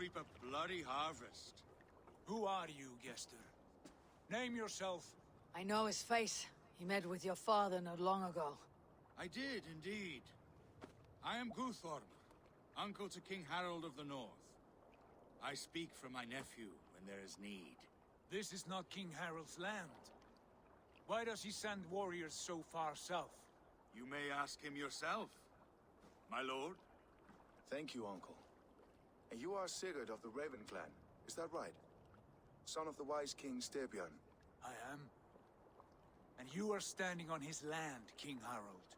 reap a bloody harvest. Who are you, Gester? Name yourself. I know his face. He met with your father not long ago. I did, indeed. I am Guthorm, uncle to King Harold of the North. I speak for my nephew when there is need. This is not King Harold's land. Why does he send warriors so far south? You may ask him yourself, my lord. Thank you, uncle. And you are Sigurd of the Raven clan, is that right? Son of the wise King Styrbjörn. I am. And you are standing on his land, King Harold.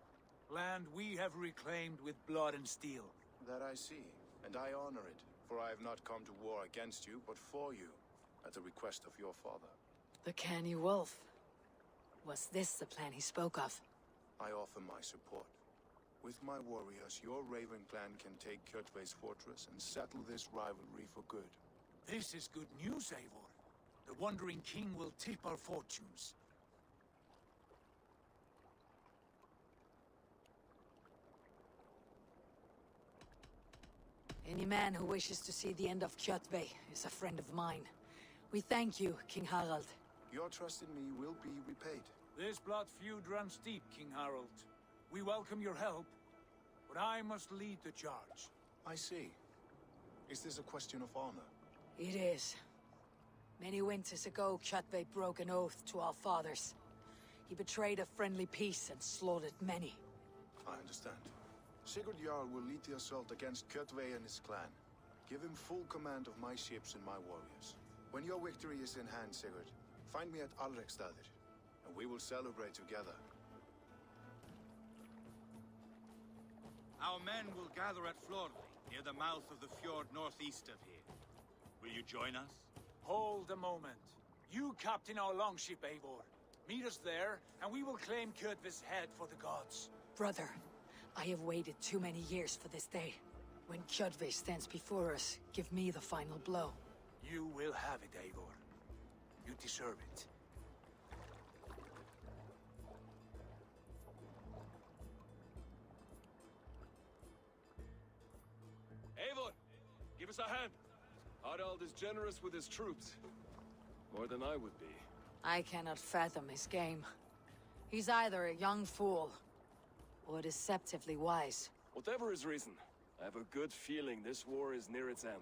Land we have reclaimed with blood and steel. That I see, and I honor it, for I have not come to war against you, but for you, at the request of your father. The canny wolf. Was this the plan he spoke of? I offer my support. With my warriors, your Raven clan can take Kjotve's fortress and settle this rivalry for good. This is good news, Eivor. The Wandering King will tip our fortunes. Any man who wishes to see the end of Kjotve is a friend of mine. We thank you, King Harald. Your trust in me will be repaid. This blood feud runs deep, King Harold. We welcome your help, but I must lead the charge. I see. Is this a question of honor? It is. Many winters ago, Kjotve broke an oath to our fathers. He betrayed a friendly peace and slaughtered many. I understand. Sigurd Jarl will lead the assault against Kjotve and his clan. Give him full command of my ships and my warriors. When your victory is in hand, Sigurd, find me at Alrekstadir, and we will celebrate together. Our men will gather at Florli, near the mouth of the fjord northeast of here. Will you join us? Hold a moment. You captain our longship, Eivor. Meet us there, and we will claim Kjotve's head for the gods. Brother, I have waited too many years for this day. When Kjotve stands before us, give me the final blow. You will have it, Eivor. You deserve it. Eivor, give us a hand. Harald is generous with his troops. More than I would be. I cannot fathom his game. He's either a young fool, or deceptively wise. Whatever his reason, I have a good feeling this war is near its end.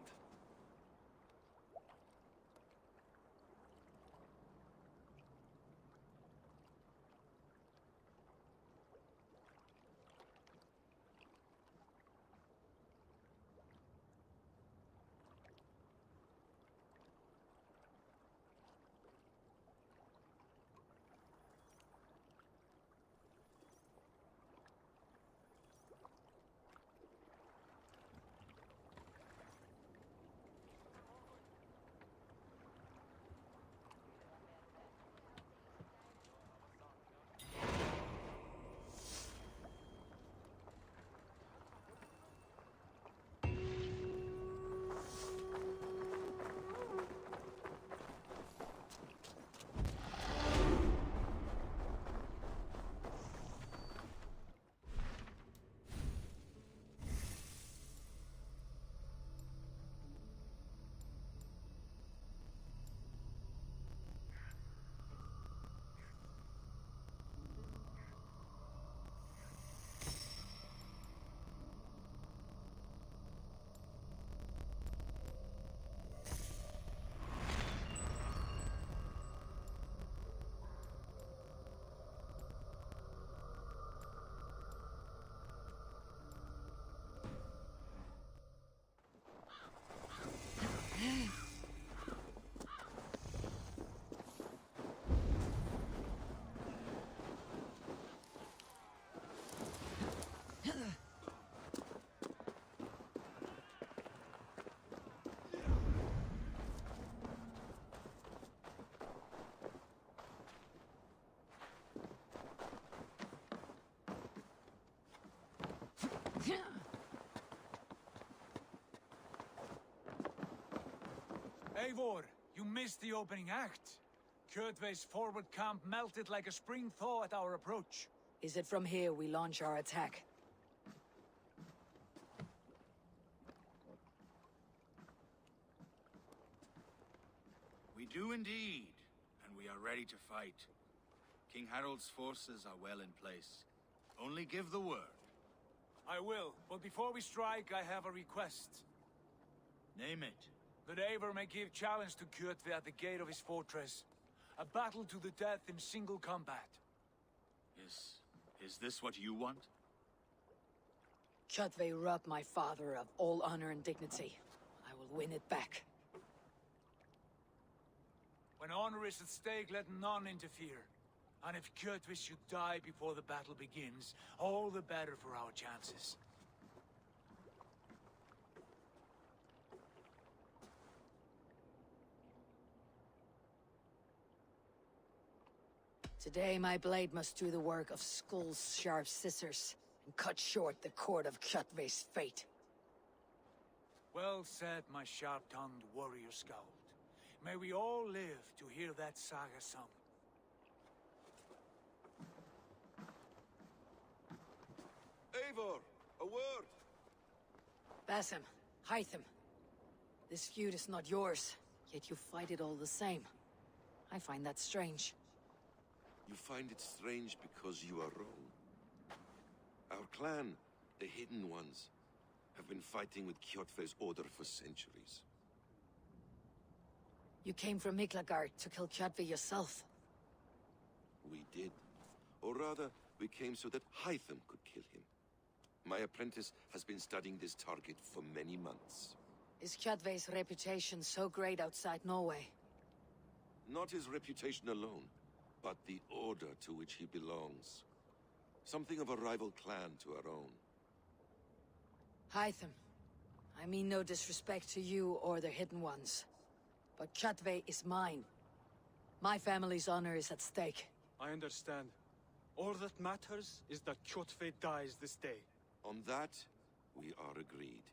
Eivor, you missed the opening act. Kjotve's forward camp melted like a spring thaw at our approach. Is it from here we launch our attack? do indeed, and we are ready to fight. King Harold's forces are well in place. Only give the word. I will, but before we strike, I have a request. Name it. That Eivor may give challenge to Kjotve at the gate of his fortress. A battle to the death in single combat. Is this what you want? Kjotve robbed my father of all honor and dignity. I will win it back. When honor is at stake, let none interfere. And if Kjotve should die before the battle begins, all the better for our chances. Today my blade must do the work of Skull's sharp scissors, and cut short the cord of Kjotve's fate. Well said, my sharp-tongued warrior scout. May we all live to hear that saga sung. Eivor, a word! Basim, Hytham. This feud is not yours, yet you fight it all the same. I find that strange. You find it strange because you are wrong. Our clan, the Hidden Ones, have been fighting with Kjotve's order for centuries. You came from Miklagard to kill Kjotve yourself. We did. Or rather, we came so that Hytham could kill him. My apprentice has been studying this target for many months. Is Kjotve's reputation so great outside Norway? Not his reputation alone, but the order to which he belongs. Something of a rival clan to our own. Hytham, I mean no disrespect to you or the Hidden Ones, but Kjotve is mine. My family's honor is at stake. I understand. All that matters is that Kjotve dies this day. On that, we are agreed.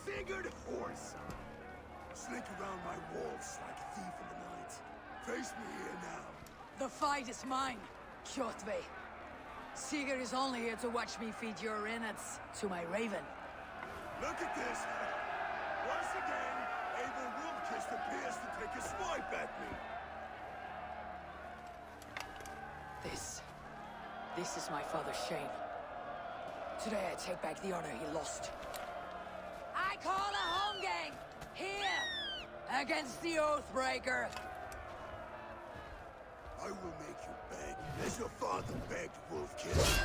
Sigurd Horse! Slink around my walls like a thief in the night. Face me here now. The fight is mine, Kjotve. Sigurd is only here to watch me feed your innards to my raven. Look at this! Once again, Abel Wolfkist appears to take a swipe at me. This is my father's shame. Today I take back the honor he lost. I call a home gang! Here! Against the Oathbreaker! I will make you beg, as your father begged, Wolfkist.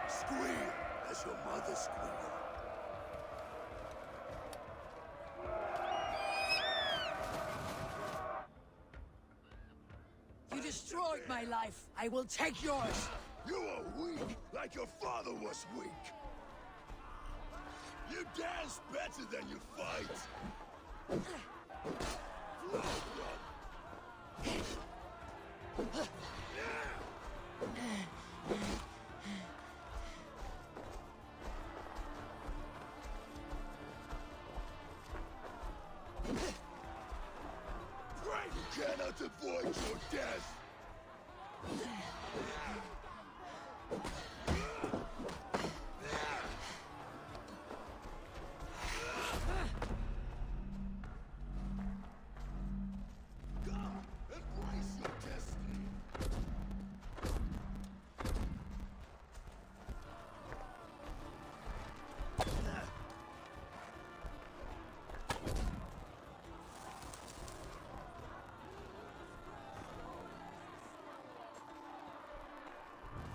Squeal, as your mother squealed. You destroyed my life. I will take yours. You are weak, like your father was weak. You dance better than you fight. Blood run. You cannot avoid your death. Come, embrace your destiny.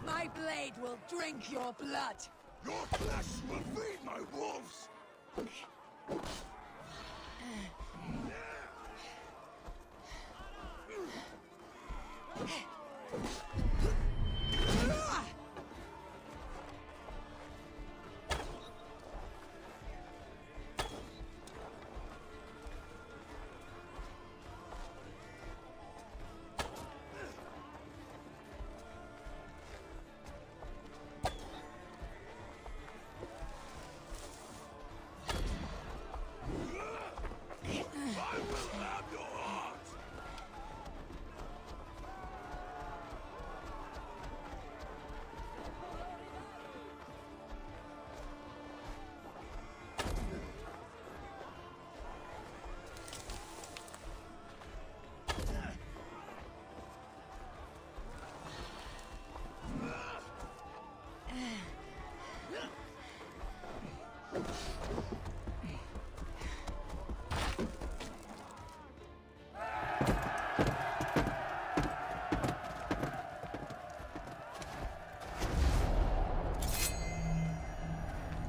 My blade will drink your blood. Your flesh will feed my wolves! I will have your heart!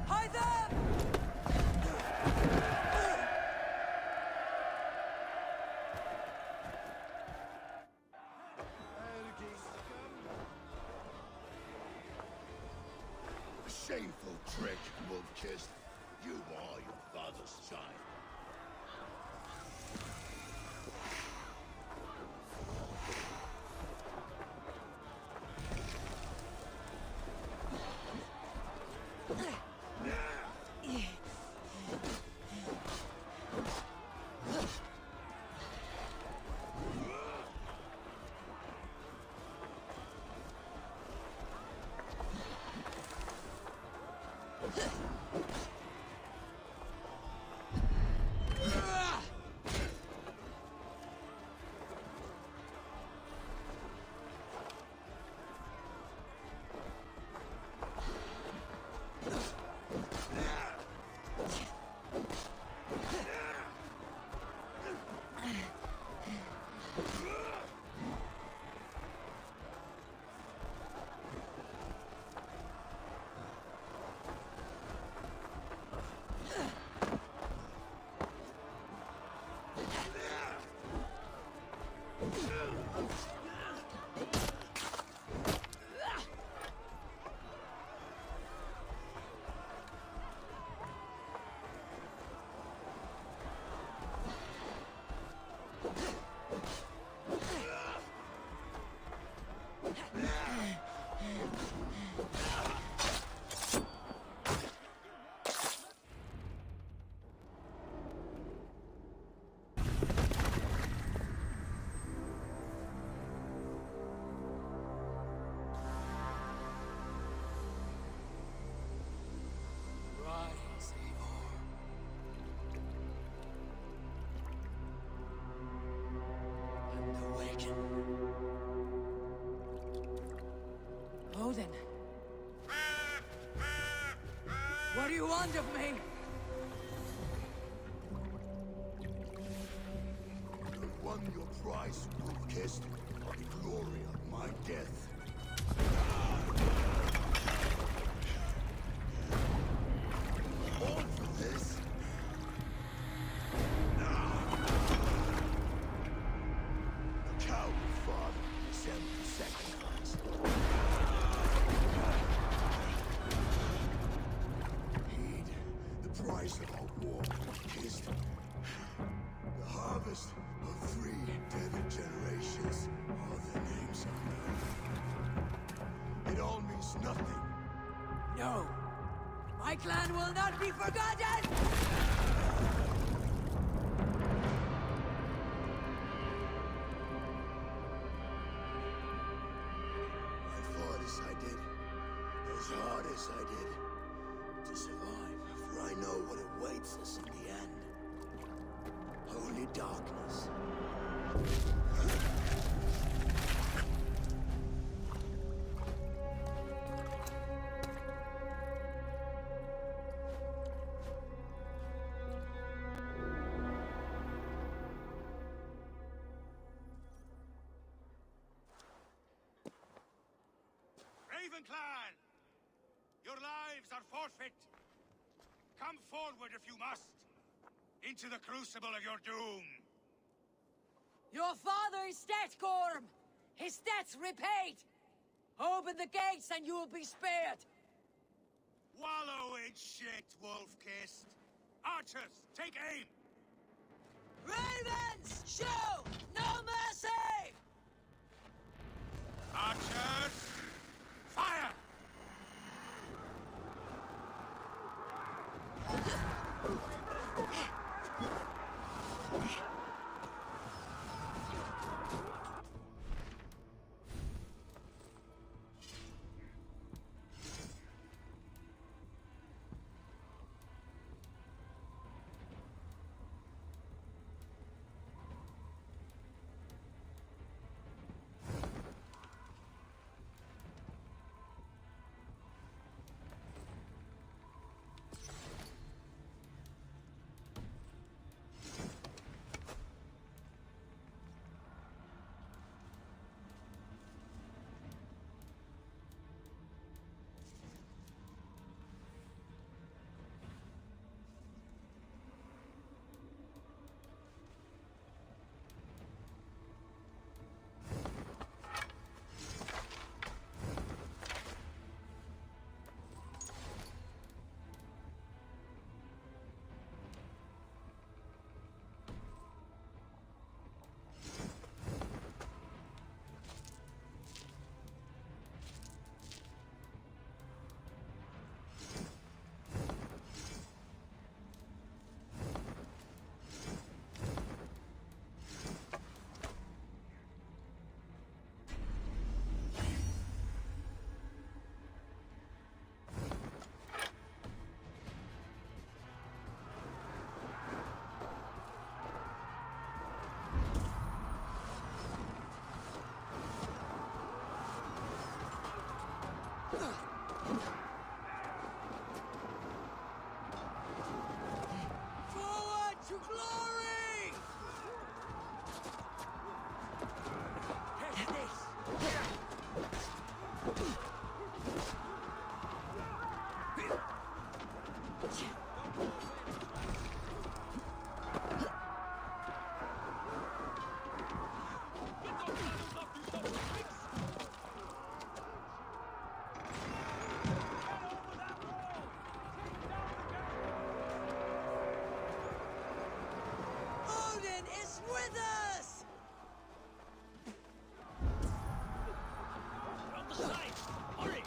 Hi there! A shameful trick, wolf-kissed. You are your father's child. Rise, Eivor. And awaken. Odin. What do you want of me? You won your prize, wolf-kissed. The glory of my death. All for this? The coward father sent the sacrifice. Heed the price of our war, kissed. The harvest of 3 dead generations are the names unknown. It all means nothing. No. My clan will not be forgotten! I fought as I did, as hard as I did, to survive, for I know what awaits us in the end. Only darkness. Raven Clan! Your lives are forfeit. Come forward if you must. Into the crucible of your doom. Your father is dead, Gorm! His debt's repaid! Open the gates and you will be spared! Wallow in shit, wolf-kissed. Archers, take aim! Ravens! Show no mercy! Archers, fire! Forward to glory! Take this! Odin is with us! On the side! Hurry!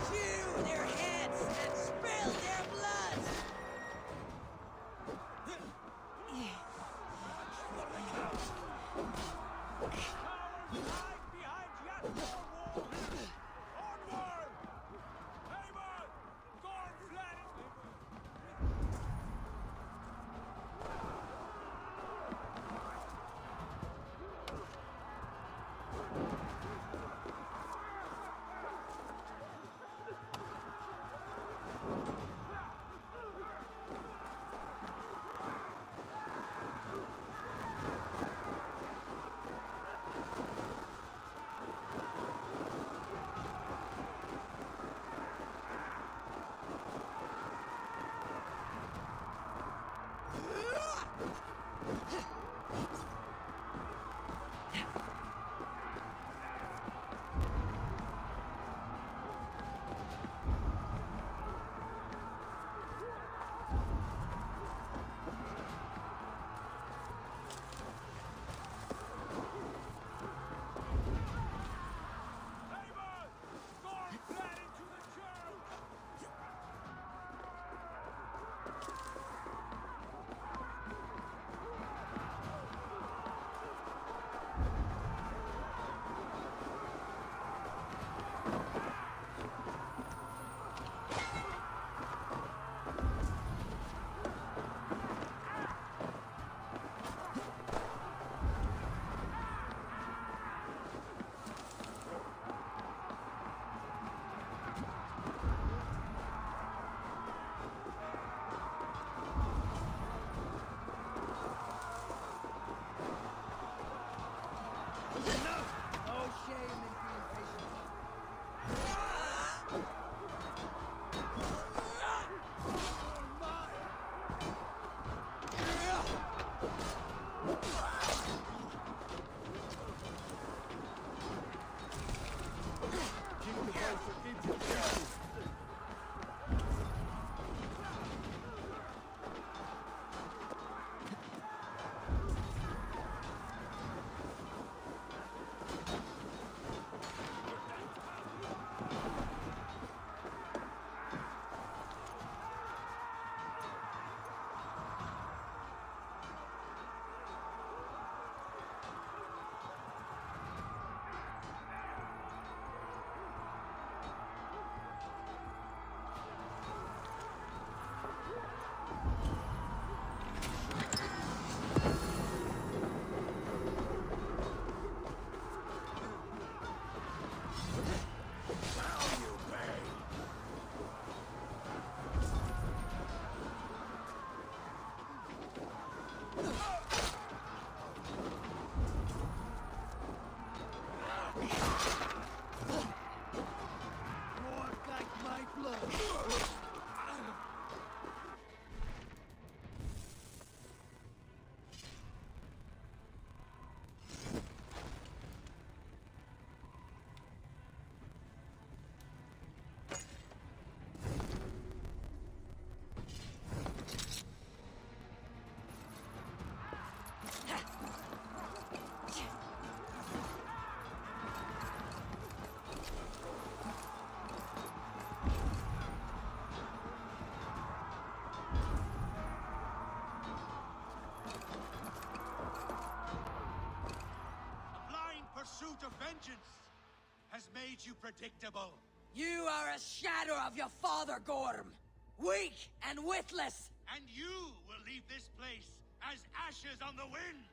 Chew their heads and spill their blood! pursuit of vengeance has made you predictable. You are a shadow of your father, Gorm. Weak and witless. And you will leave this place as ashes on the wind.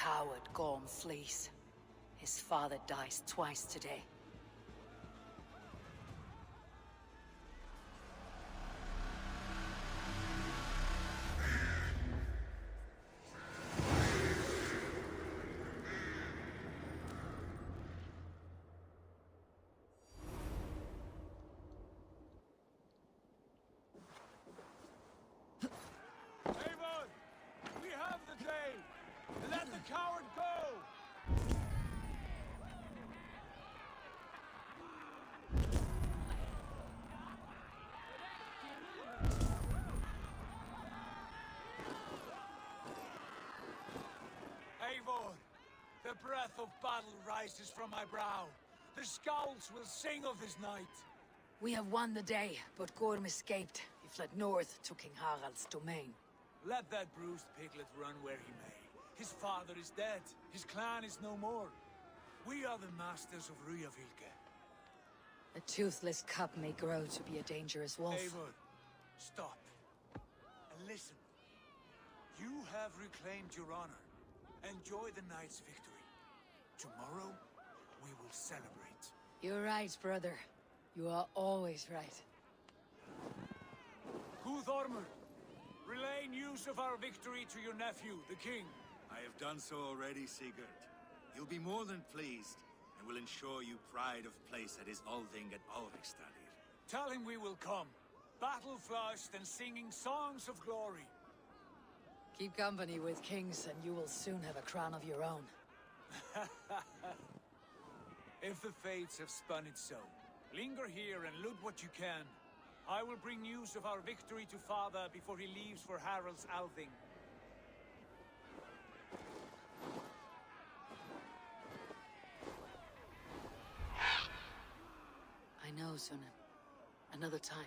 Coward Gorm flees. His father dies twice today. play! Let the coward go! Eivor, the breath of battle rises from my brow. The scouts will sing of this night. We have won the day, but Gorm escaped. He fled north to King Harald's domain. Let that bruised piglet run where he may. His father is dead. His clan is no more. We are the masters of Ryjavilke. A toothless cub may grow to be a dangerous wolf. Eivor, stop. And listen. You have reclaimed your honor. Enjoy the night's victory. Tomorrow, we will celebrate. You're right, brother. You are always right. Guthormur, relay news of our victory to your nephew, the king. I have done so already, Sigurd. He'll be more than pleased, and will ensure you pride of place at his Althing at Alrikstadir. Tell him we will come, battle-flushed and singing songs of glory. Keep company with kings, and you will soon have a crown of your own. If the fates have spun it so, linger here and loot what you can. I will bring news of our victory to father before he leaves for Harald's Althing. I know, Sunan. Another time.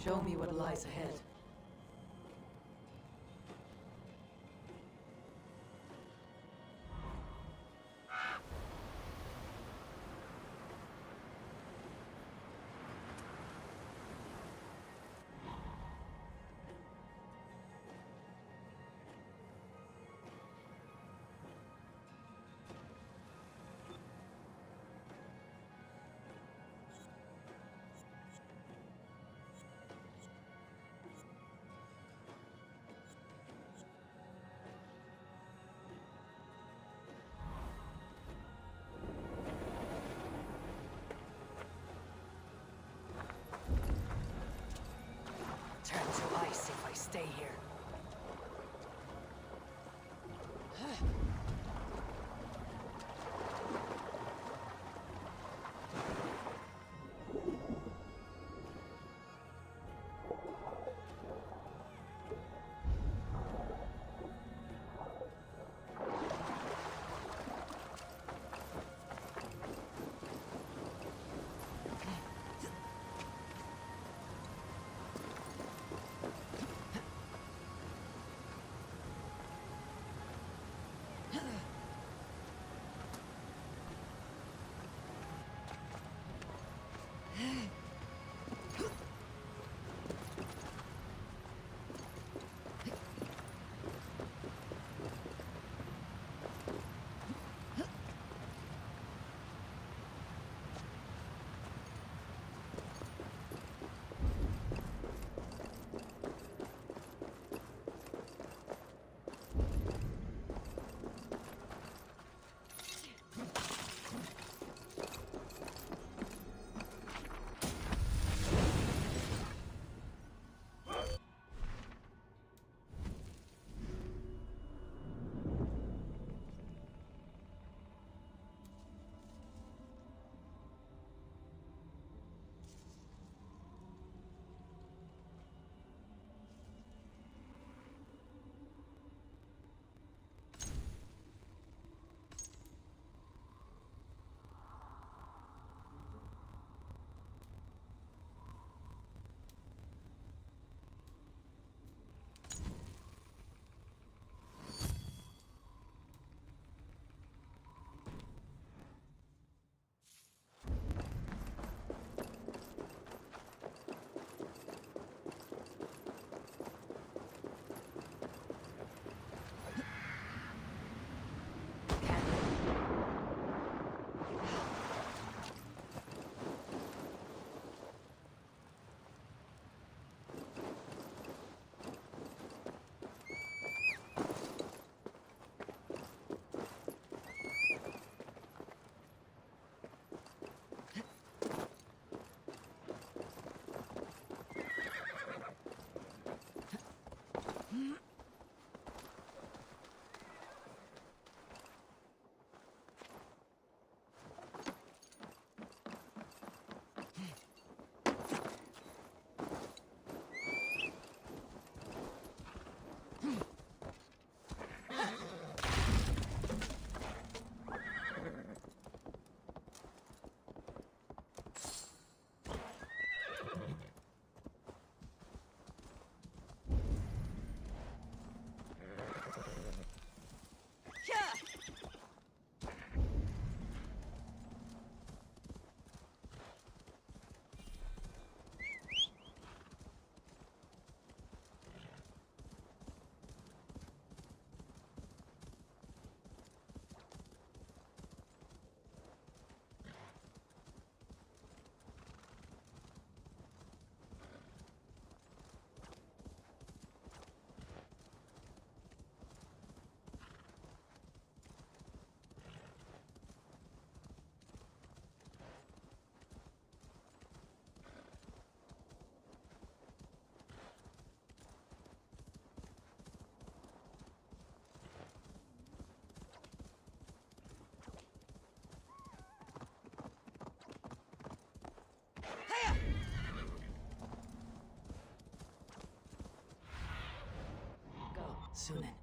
Show me what lies ahead. Turn to ice if I stay here. Sunan.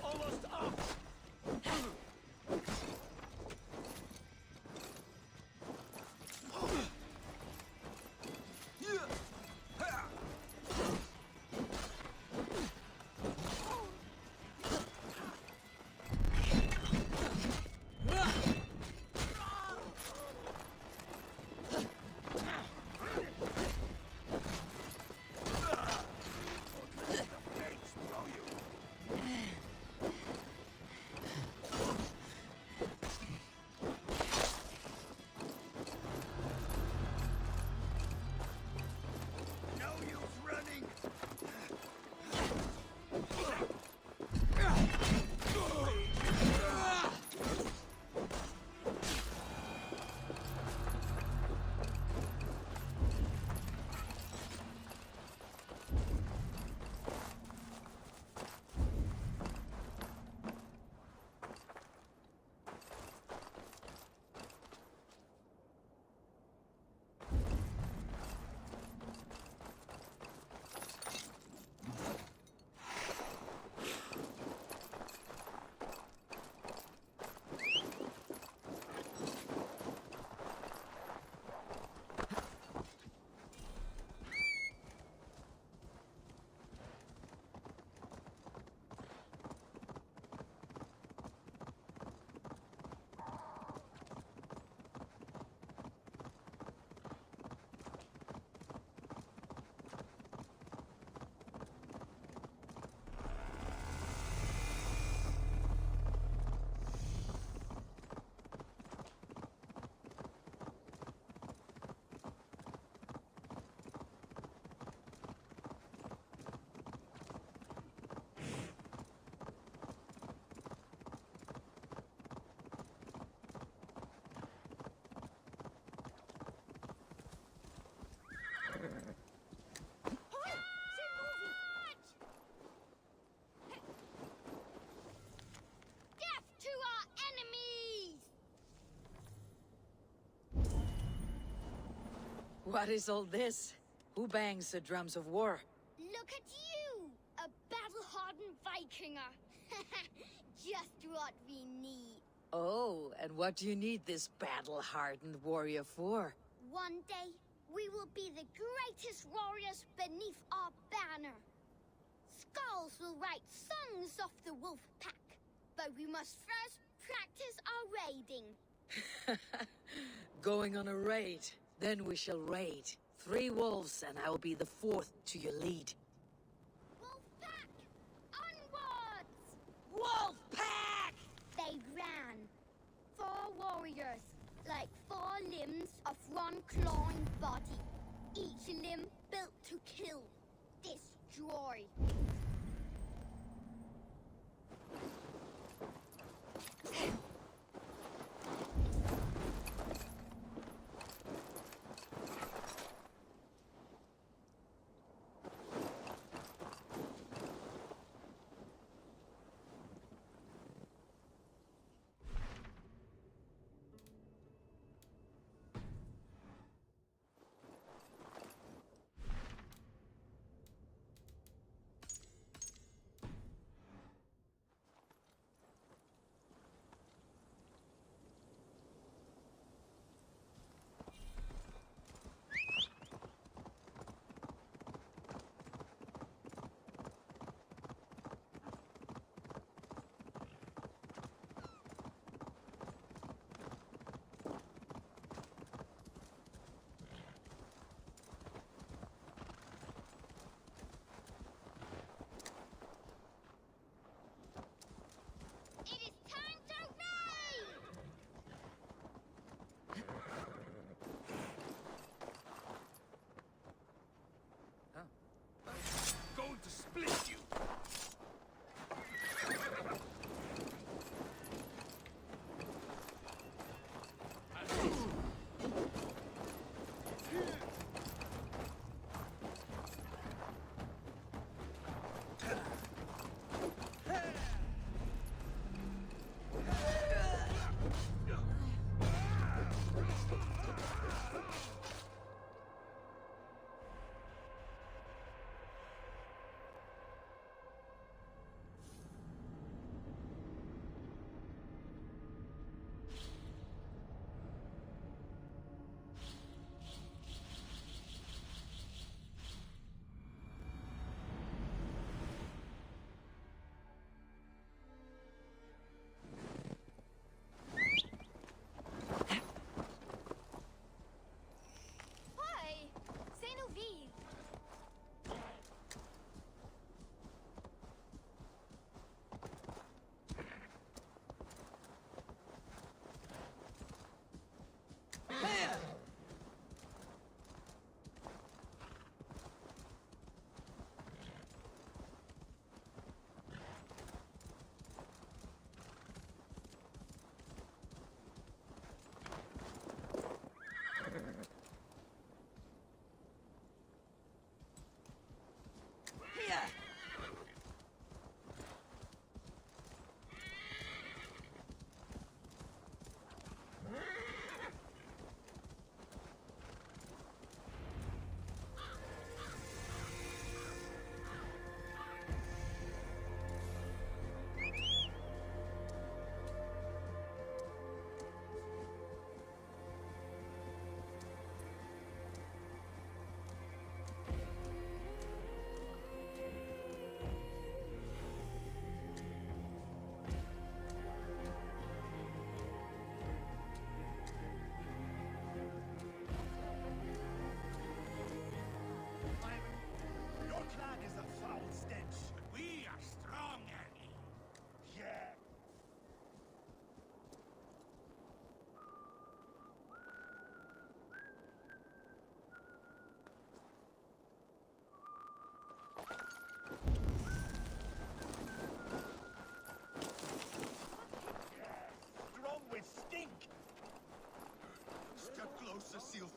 Almost up! What is all this? Who bangs the drums of war? Look at you! A battle-hardened Vikinger! Just what we need. Oh, and what do you need this battle-hardened warrior for? One day, we will be the greatest warriors beneath our banner. Skulls will write songs of the wolf pack, but we must first practice our raiding. Going on a raid. Then we shall raid. 3 wolves, and I'll be the 4th to your lead. Wolf pack! Onwards! Wolf pack! They ran. 4 warriors, like 4 limbs of one clawing body. Each limb built to kill, destroy.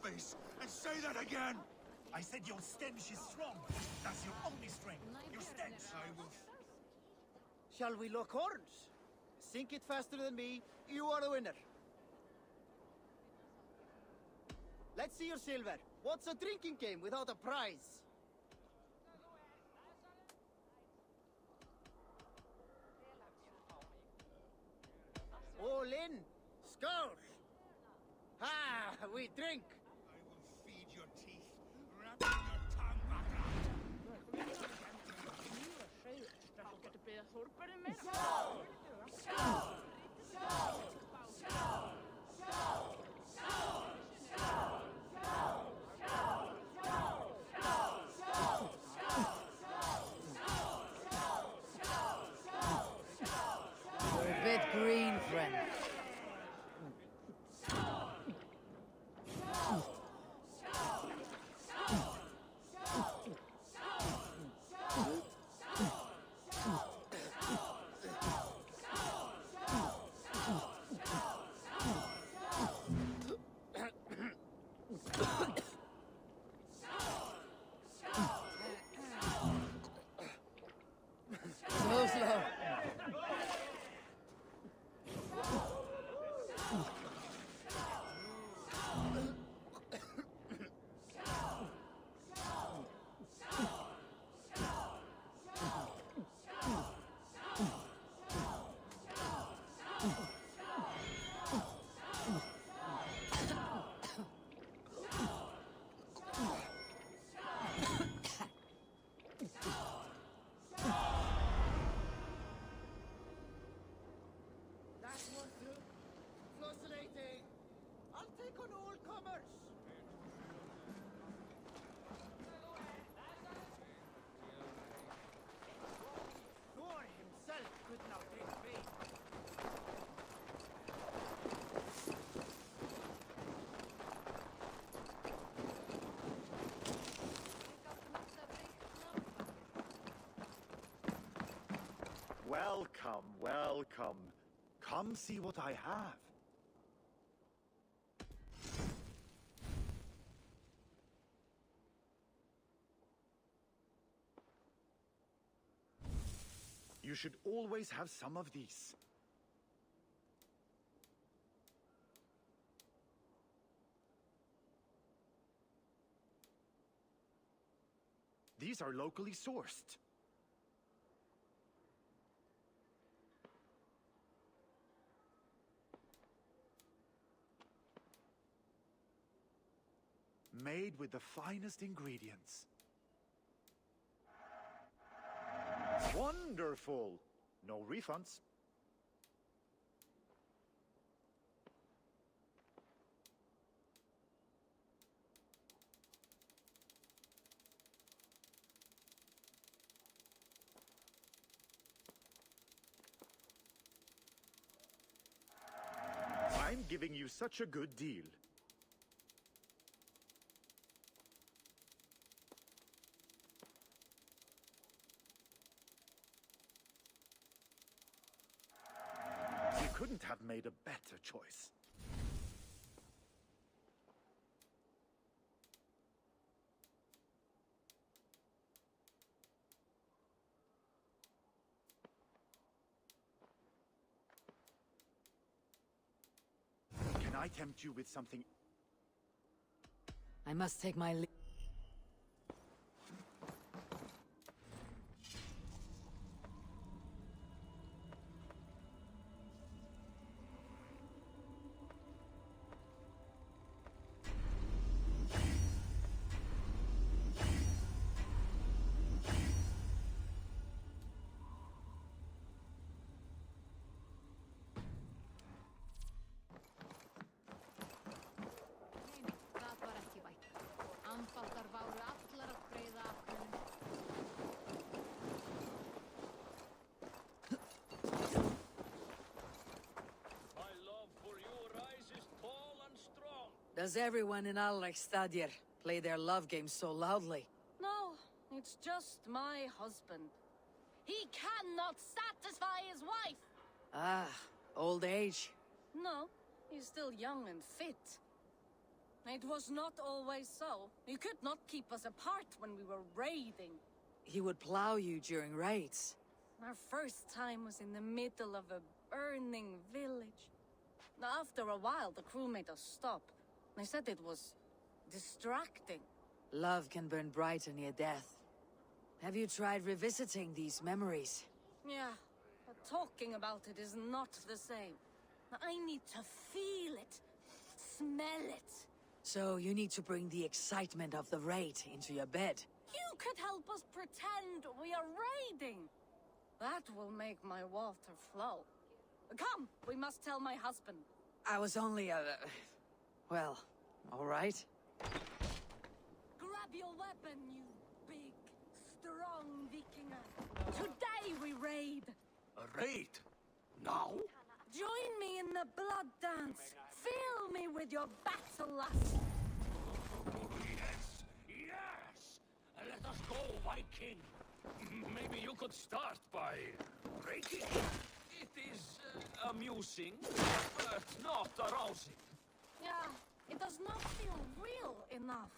face and say that again! I said your stench is strong. That's your only strength. Your stench. I will... Shall we lock horns? Sink it faster than me. You are the winner. Let's see your silver. What's a drinking game without a prize? All in. Skull. Ah, we drink. I will feed your teeth, wrapping your tongue back You're a bit green, friend. So slow. That was fascinating. I'll take on all comers. Thor himself could not drink me. Welcome, welcome. Come see what I have. You should always have some of these. These are locally sourced. Made with the finest ingredients. Wonderful! No refunds. I'm giving you such a good deal. You couldn't have made a better choice. Can I tempt you with something? I must take my leave. Does everyone in Alrekstadr play their love game so loudly? No, it's just my husband. He cannot satisfy his wife! Ah, old age. No, he's still young and fit. It was not always so. You could not keep us apart when we were raiding. He would plow you during raids. Our first time was in the middle of a burning village. After a while, the crew made us stop. They said it was distracting. Love can burn brighter near death. Have you tried revisiting these memories? Yeah, but talking about it is not the same. I need to feel it, smell it. So you need to bring the excitement of the raid into your bed. You could help us pretend we are raiding. That will make my water flow. Come, we must tell my husband. I was only well, all right. Grab your weapon, you big, strong Vikinger. Today we raid. A raid? Now? Join me in the blood dance. Fill me with your battle lust. Yes, yes! Let us go, Viking. Maybe you could start by breaking. It is amusing, but not arousing. Yeah, it does not feel real enough.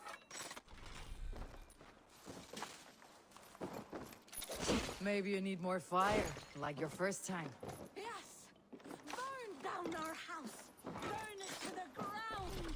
Maybe you need more fire, like your first time. Yes! Burn down our house! Burn it to the ground!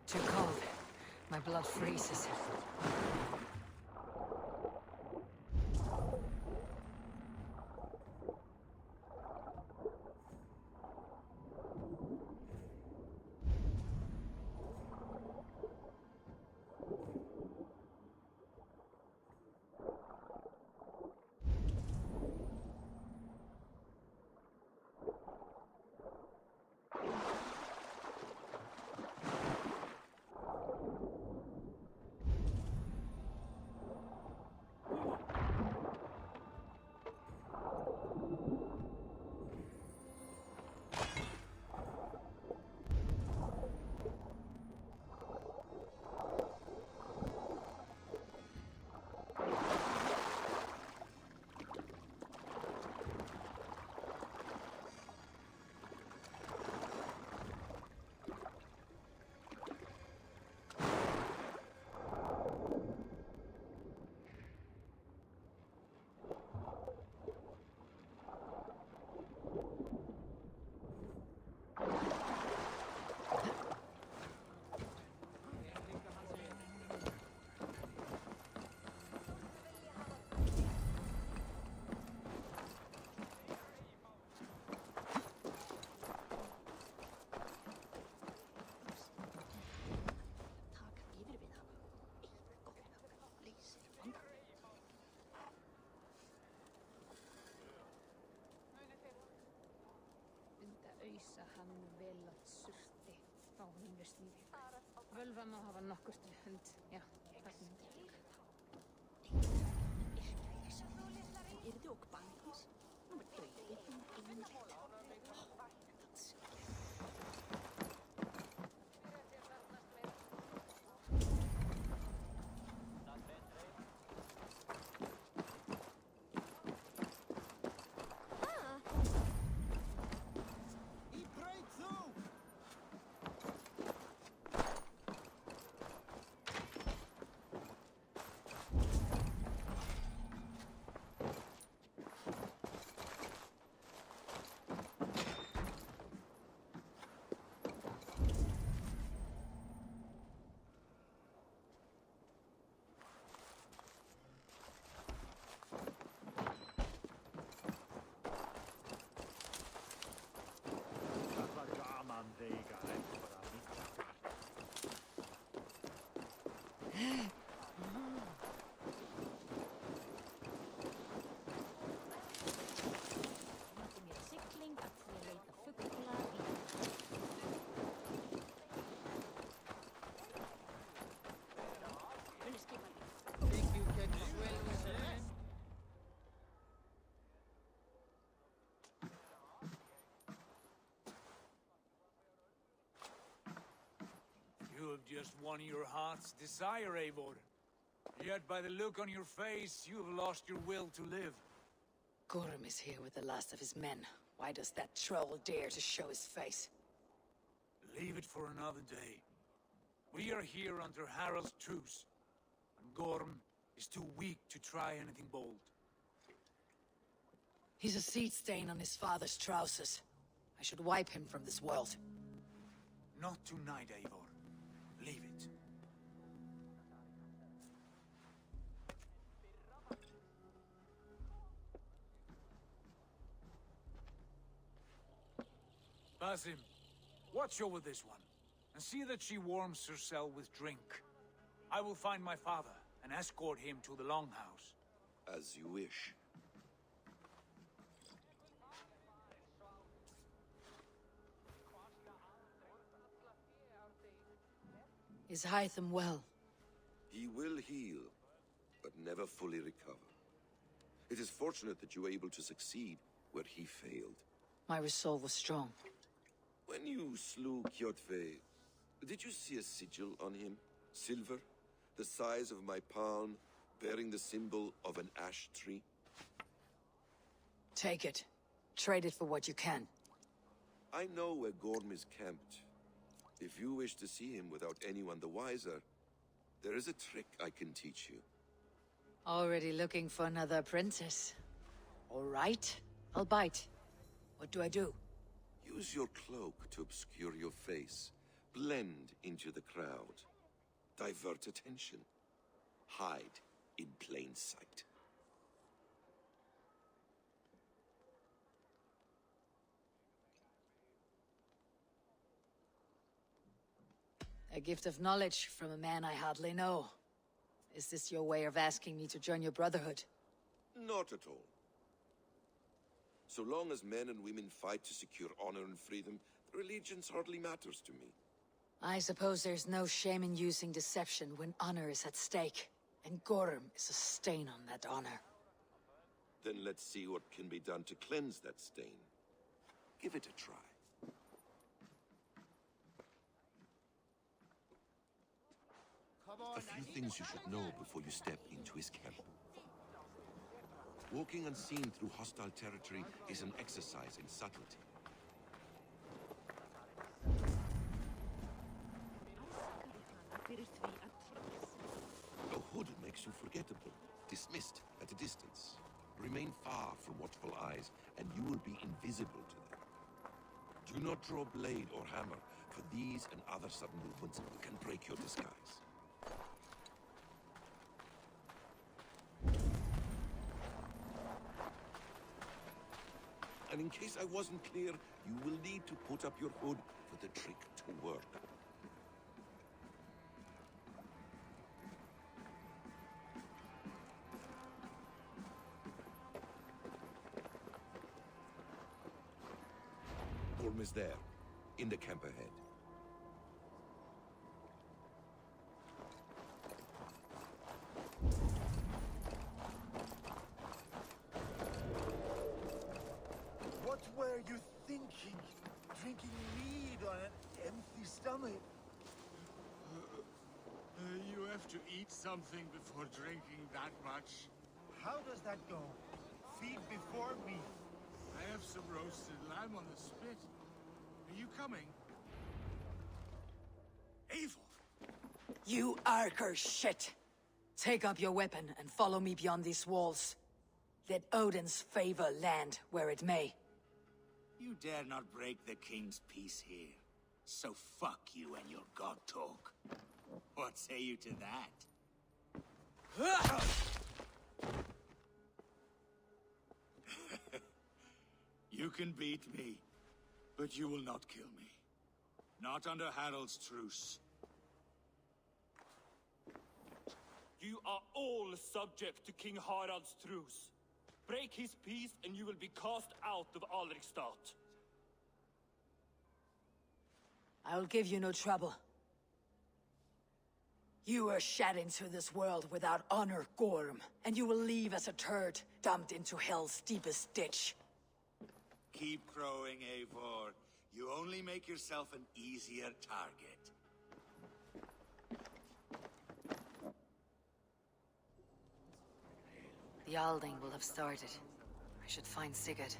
Too cold. My blood freezes. Völva má hafa nokkurt við hund. Já, það myndi ég líka. Er det ook bankens? Nu er det just won your heart's desire, Eivor. Yet by the look on your face, you have lost your will to live. Gorm is here with the last of his men. Why does that troll dare to show his face? Leave it for another day. We are here under Harald's truce, and Gorm is too weak to try anything bold. He's a seed stain on his father's trousers. I should wipe him from this world. Not tonight, Eivor. Leave it. Basim, watch over this one, and see that she warms herself with drink. I will find my father and escort him to the Longhouse. As you wish. Is Hytham well? He will heal, but never fully recover. It is fortunate that you were able to succeed where he failed. My resolve was strong. When you slew Kjotve, did you see a sigil on him? Silver, the size of my palm, bearing the symbol of an ash tree? Take it. Trade it for what you can. I know where Gorm is camped. If you wish to see him without anyone the wiser, there is a trick I can teach you. Already looking for another apprentice. All right, I'll bite. What do I do? Use your cloak to obscure your face. Blend into the crowd. Divert attention. Hide in plain sight. A gift of knowledge from a man I hardly know. Is this your way of asking me to join your brotherhood? Not at all. So long as men and women fight to secure honor and freedom, their allegiance hardly matters to me. I suppose there's no shame in using deception when honor is at stake. And Gorm is a stain on that honor. Then let's see what can be done to cleanse that stain. Give it a try. A few things you should know before you step into his camp. Walking unseen through hostile territory is an exercise in subtlety. A hood makes you forgettable, dismissed at a distance. Remain far from watchful eyes, and you will be invisible to them. Do not draw blade or hammer, for these and other sudden movements can break your disguise. And in case I wasn't clear, you will need to put up your hood for the trick to work. Gorm is there, in the camp ahead. What were you thinking? Drinking mead on an empty stomach? You have to eat something before drinking that much. How does that go? Feed before meat. I have some roasted lamb on the spit. Are you coming? Eivor! You Arker shit! Take up your weapon and follow me beyond these walls. Let Odin's favor land where it may. You dare not break the king's peace here. So fuck you and your god talk. What say you to that? You can beat me, but you will not kill me. Not under Harald's truce. You are all subject to King Harald's truce. Break his peace and you will be cast out of Alrikstad. I will give you no trouble. You were shed into this world without honor, Gorm, and you will leave as a turd, dumped into hell's deepest ditch. Keep crowing, Eivor. You only make yourself an easier target. Yalding will have started. I should find Sigurd.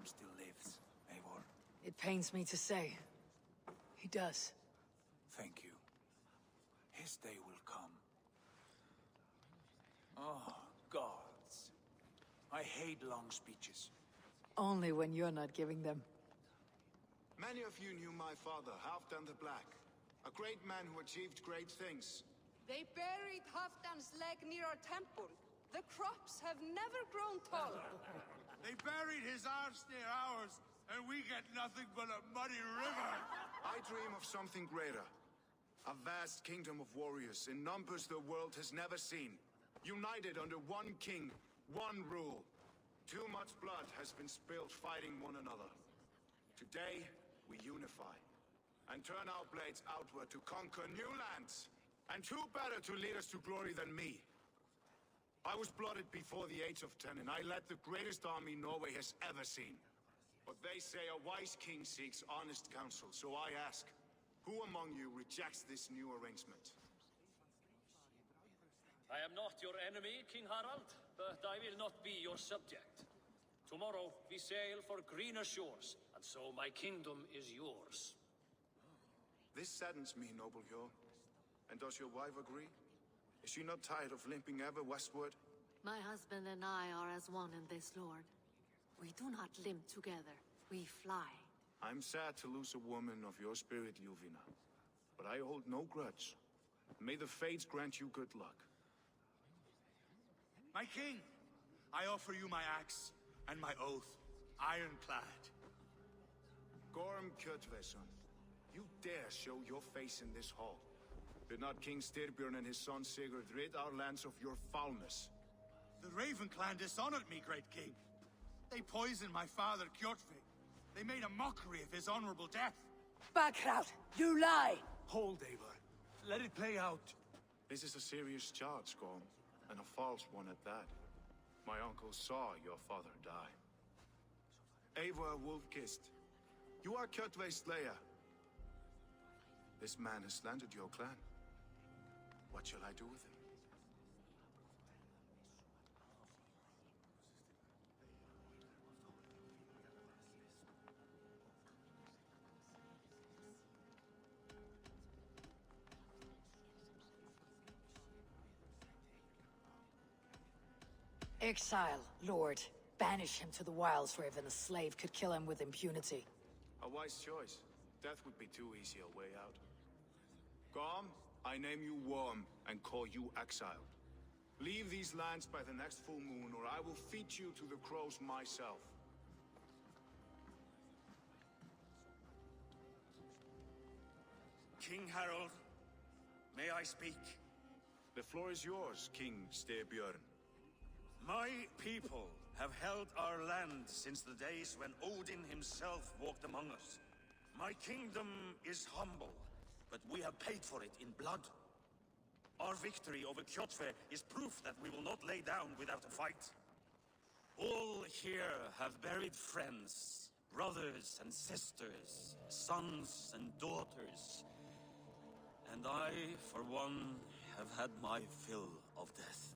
Still lives, Eivor. It pains me to say. He does. Thank you. His day will come. Oh, gods. I hate long speeches. Only when you're not giving them. Many of you knew my father, Halfdan the Black. A great man who achieved great things. They buried Halfdan's leg near our temple. The crops have never grown tall. They buried his arse near ours, and we get nothing but a muddy river. I dream of something greater. A vast kingdom of warriors in numbers the world has never seen. United under one king, one rule. Too much blood has been spilled fighting one another. Today, we unify. and turn our blades outward to conquer new lands. And who better to lead us to glory than me? I was blooded before the age of 10, and I led the greatest army Norway has ever seen. But they say a wise king seeks honest counsel, so I ask, who among you rejects this new arrangement? I am not your enemy, King Harald, but I will not be your subject. Tomorrow we sail for greener shores, and so my kingdom is yours. This saddens me, noble Hjor. And does your wife agree? Is she not tired of limping ever westward? My husband and I are as one in this, Lord. We do not limp together, we fly. I'm sad to lose a woman of your spirit, Yuvina. But I hold no grudge. May the fates grant you good luck. My king, I offer you my axe and my oath, ironclad. Gorm Kjotveson, you dare show your face in this hall. Did not King Styrbjörn and his son Sigurd rid our lands of your foulness? The Raven clan dishonored me, great king. They poisoned my father, Kjotve. They made a mockery of his honorable death. Backrout, you lie! Hold, Eivor. Let it play out. This is a serious charge, Gorm, and a false one at that. My uncle saw your father die. Eivor Wolf-Kissed, you are Kjotve's slayer. This man has slandered your clan. What shall I do with him? Exile, Lord. Banish him to the wilds where even a slave could kill him with impunity. A wise choice. Death would be too easy a way out. Gorm, I name you Worm and call you exiled. Leave these lands by the next full moon, or I will feed you to the crows myself. King Harold, may I speak? The floor is yours, King Styrbjörn. My people have held our land since the days when Odin himself walked among us. My kingdom is humble, but we have paid for it in blood. Our victory over Kjotve is proof that we will not lay down without a fight. All here have buried friends, brothers and sisters, sons and daughters. And I, for one, have had my fill of death.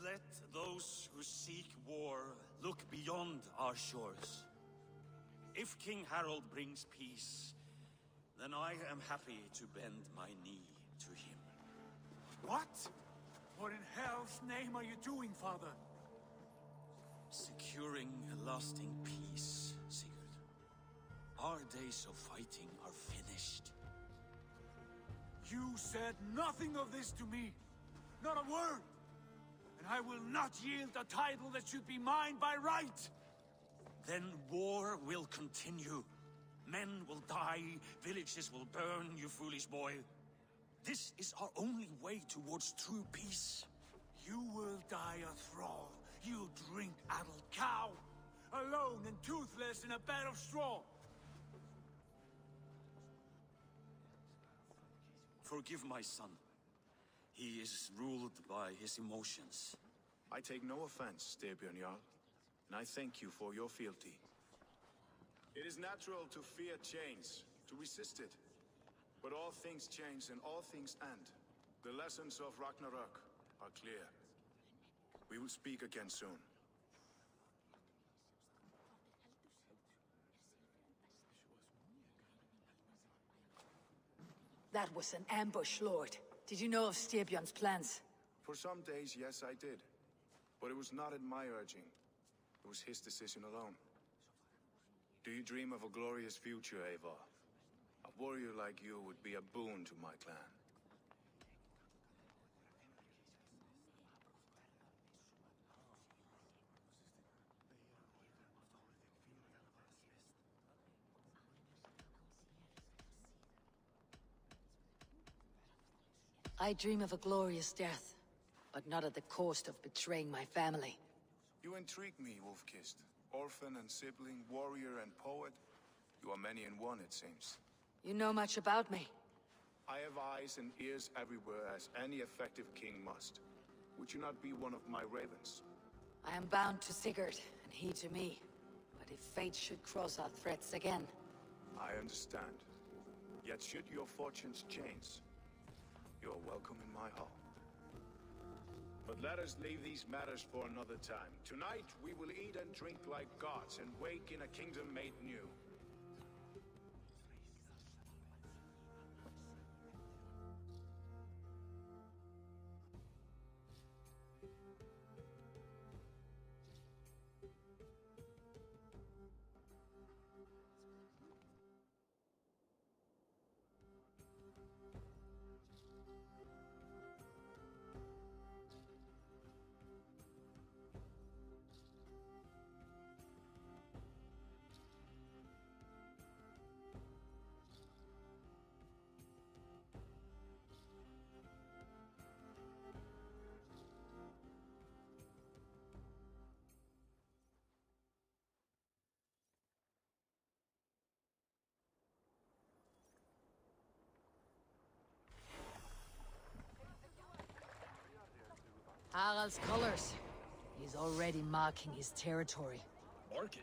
Let those who seek war look beyond our shores. If King Harold brings peace, then I am happy to bend my knee to him. What? What in hell's name are you doing, father? Securing a lasting peace, Sigurd. Our days of fighting are finished. You said nothing of this to me. Not a word. And I will not yield a title that should be mine by right. Then war will continue. Men will die, villages will burn, you foolish boy. This is our only way towards true peace. You will die a thrall. You drink-addled cow. Alone and toothless in a bed of straw. Forgive my son. He is ruled by his emotions. I take no offense, Styrbjörn Jarl, and I thank you for your fealty. It is natural to fear change, to resist it. But all things change and all things end. The lessons of Ragnarok are clear. We will speak again soon. That was an ambush, Lord. Did you know of Styrbjörn's plans? For some days, yes, I did. But it was not at my urging. It was his decision alone. Do you dream of a glorious future, Eivor? A warrior like you would be a boon to my clan. I dream of a glorious death, but not at the cost of betraying my family. You intrigue me, Wolf-Kissed. Orphan and sibling, warrior and poet. You are many in one, it seems. You know much about me? I have eyes and ears everywhere, as any effective king must. Would you not be one of my ravens? I am bound to Sigurd, and he to me. But if fate should cross our threats again... I understand. Yet should your fortunes change, you're welcome in my hall. But let us leave these matters for another time. Tonight, we will eat and drink like gods and wake in a kingdom made new. Harald's colors. He's already marking his territory. Marking?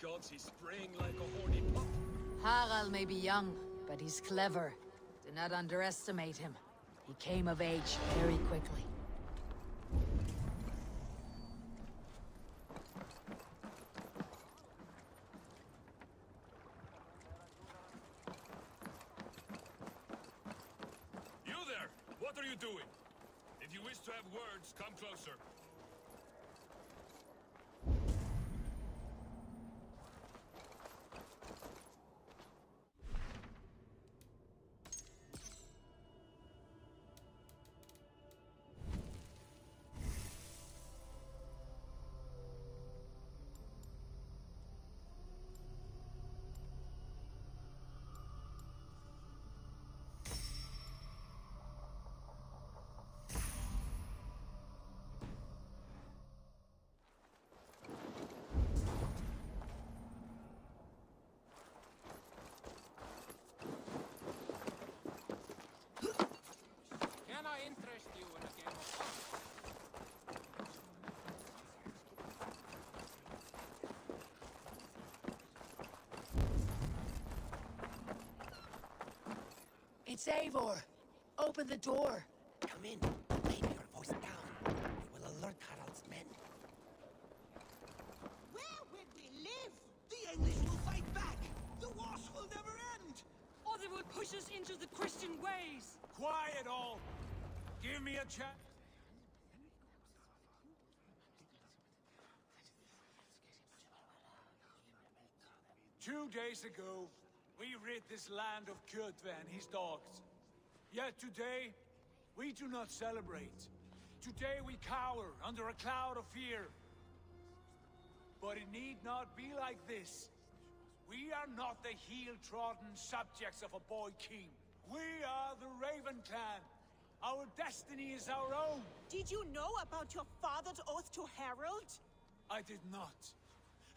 Gods, he's spraying like a horny pup. Harald may be young, but he's clever. Do not underestimate him. He came of age very quickly. You there! What are you doing? If you wish to have words, come closer. Can I interest you in a game of fun? It's Eivor! Open the door! Come in. Keep your voice down. We will alert Harald's men. Where will we live? The English will fight back! The wars will never end! Or they will push us into the Christian ways! Quiet all! Give me a chance. Two days ago, we rid this land of Kjotve and his dogs. Yet today, we do not celebrate. Today we cower under a cloud of fear. But it need not be like this. We are not the heel-trodden subjects of a boy king. We are the Raven clan. Our destiny is our own. Did you know about your father's oath to Harold? I did not.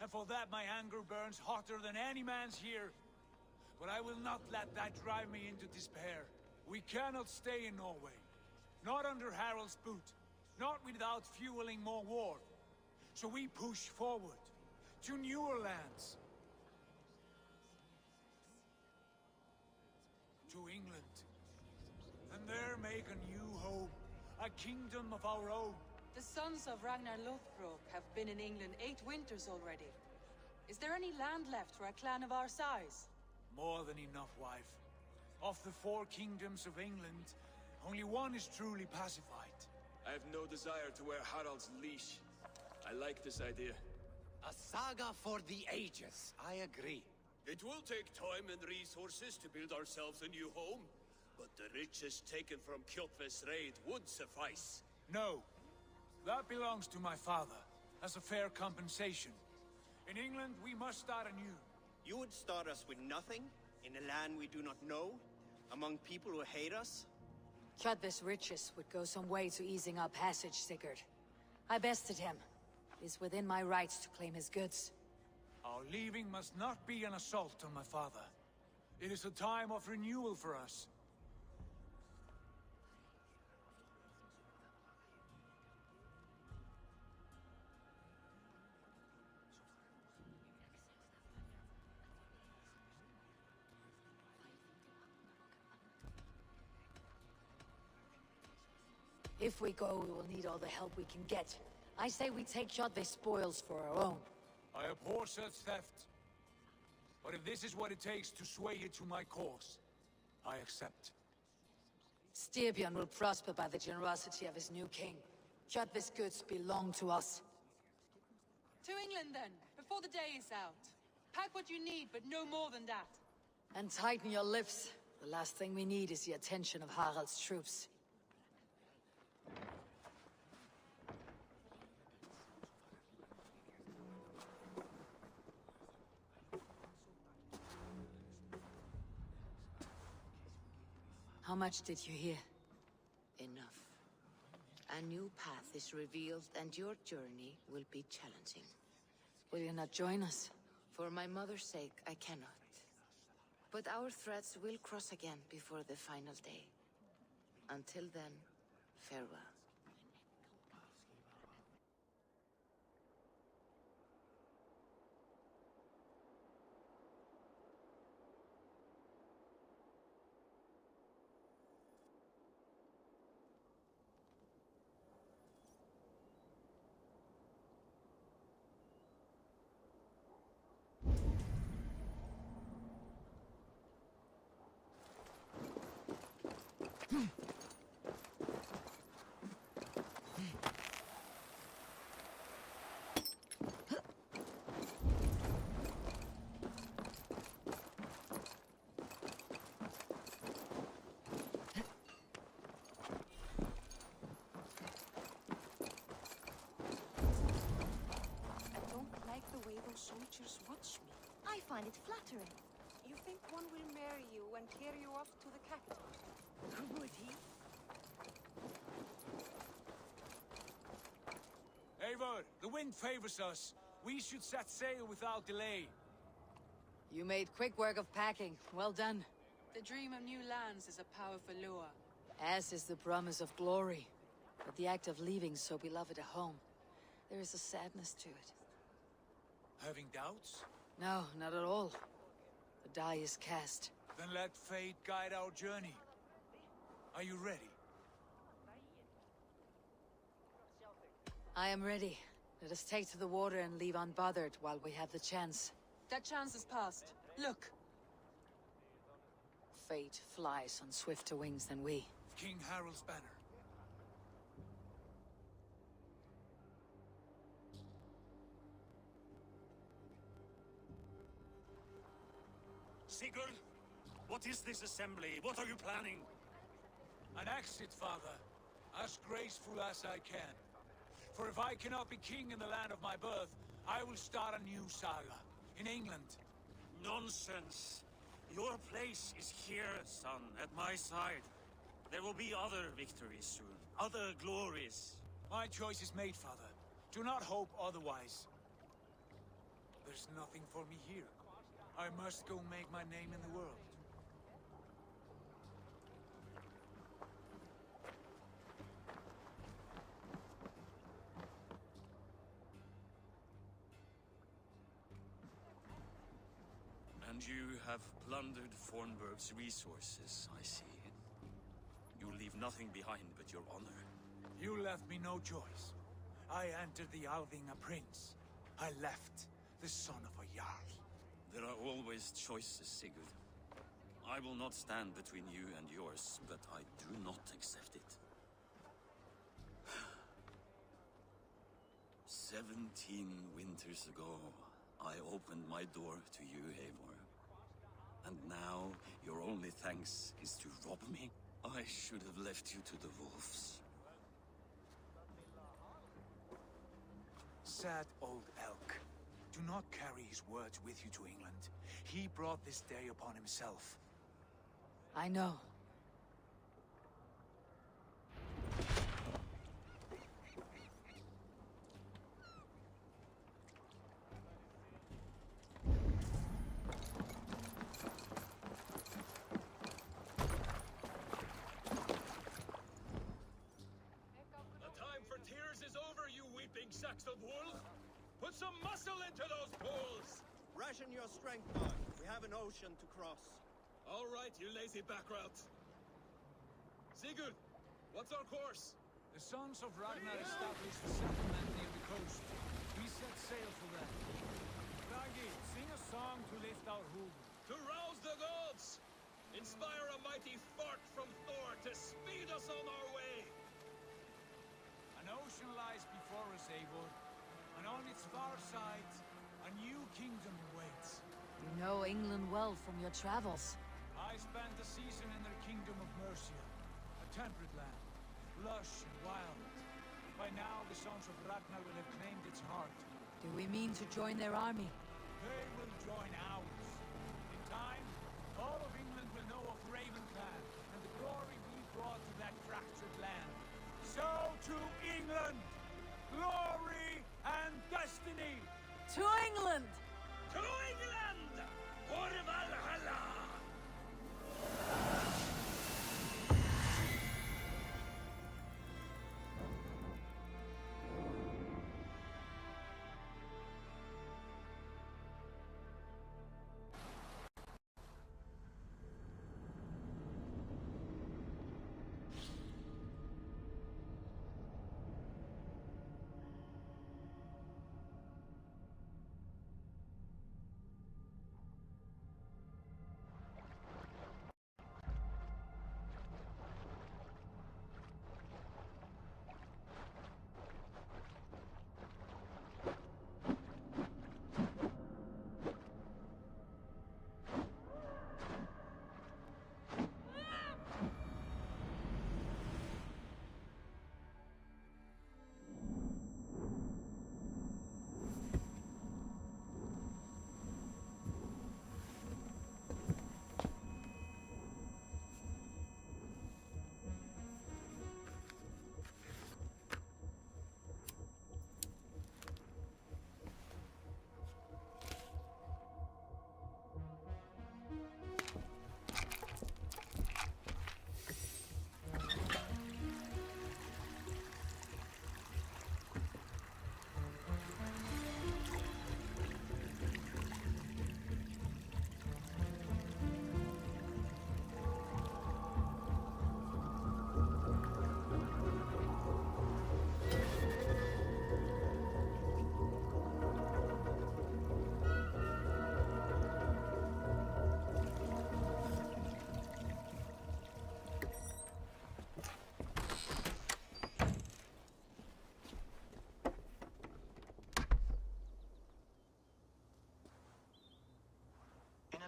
And for that my anger burns hotter than any man's here. But I will not let that drive me into despair. We cannot stay in Norway. Not under Harald's boot. Not without fueling more war. So we push forward to newer lands. To England. And there make a new home. A kingdom of our own. The sons of Ragnar Lothbrok have been in England 8 winters already. Is there any land left for a clan of our size? More than enough, wife. Of the 4 kingdoms of England, only one is truly pacified. I have no desire to wear Harald's leash. I like this idea. A saga for the ages. I agree. It will take time and resources to build ourselves a new home, but the riches taken from Kjotve's raid would suffice. No. That belongs to my father, as a fair compensation. In England, we must start anew. You would start us with nothing? In a land we do not know? Among people who hate us? Kjotve's riches would go some way to easing our passage, Sigurd. I bested him. It is within my rights to claim his goods. Our leaving must not be an assault on my father. It is a time of renewal for us. If we go, we will need all the help we can get. I say we take Kjotve's spoils for our own. I abhor such theft. But if this is what it takes to sway you to my cause, I accept. Styrbjörn will prosper by the generosity of his new king. Kjotve's goods belong to us. To England, then, before the day is out. Pack what you need, but no more than that. And tighten your lips. The last thing we need is the attention of Harald's troops. How much did you hear? Enough. A new path is revealed, and your journey will be challenging. Will you not join us? For my mother's sake, I cannot. But our threads will cross again before the final day. Until then, farewell. Soldiers watch me. I find it flattering. You think one will marry you and carry you off to the capital? Would he? Eivor, the wind favors us. We should set sail without delay. You made quick work of packing. Well done. The dream of new lands is a powerful lure. As is the promise of glory. But the act of leaving so beloved a home, there is a sadness to it. Having doubts? No, not at all. The die is cast. Then let fate guide our journey. Are you ready? I am ready. Let us take to the water and leave unbothered while we have the chance. That chance is past. Look! Fate flies on swifter wings than we. King Harald's banner. Sigurd, what is this assembly? What are you planning? An exit, father. As graceful as I can. For if I cannot be king in the land of my birth, I will start a new saga. In England. Nonsense. Your place is here, son, at my side. There will be other victories soon. Other glories. My choice is made, father. Do not hope otherwise. There's nothing for me here. I must go make my name in the world. And you have plundered Fornburg's resources, I see. You leave nothing behind but your honor. You left me no choice. I entered the Alving a prince. I left the son of a Jarl. There are always choices, Sigurd. I will not stand between you and yours, but I do not accept it. 17 winters ago, I opened my door to you, Eivor. And now, your only thanks is to rob me? I should have left you to the wolves. Sad old elk. Do not carry his words with you to England. He brought this day upon himself. I know. packs of wool? Put some muscle into those bulls! Ration your strength, boy. We have an ocean to cross. All right, you lazy backrout. Sigurd, what's our course? The sons of Ragnar established a settlement near the coast. We set sail for them. Ragi, sing a song to lift our hood. To rouse the gods! Inspire a mighty fart from Thor to speed us on our way! An ocean lies before us, Eivor, and on its far side, a new kingdom awaits. You know England well from your travels. I spent a season in their kingdom of Mercia, a temperate land, lush and wild. By now, the sons of Ragnar will have claimed its heart. Do we mean to join their army? They will join ours. In time, all of England will know of Ravenclan and the glory we brought to that fractured land. So to England! Glory and destiny! To England! To England! For Valhalla!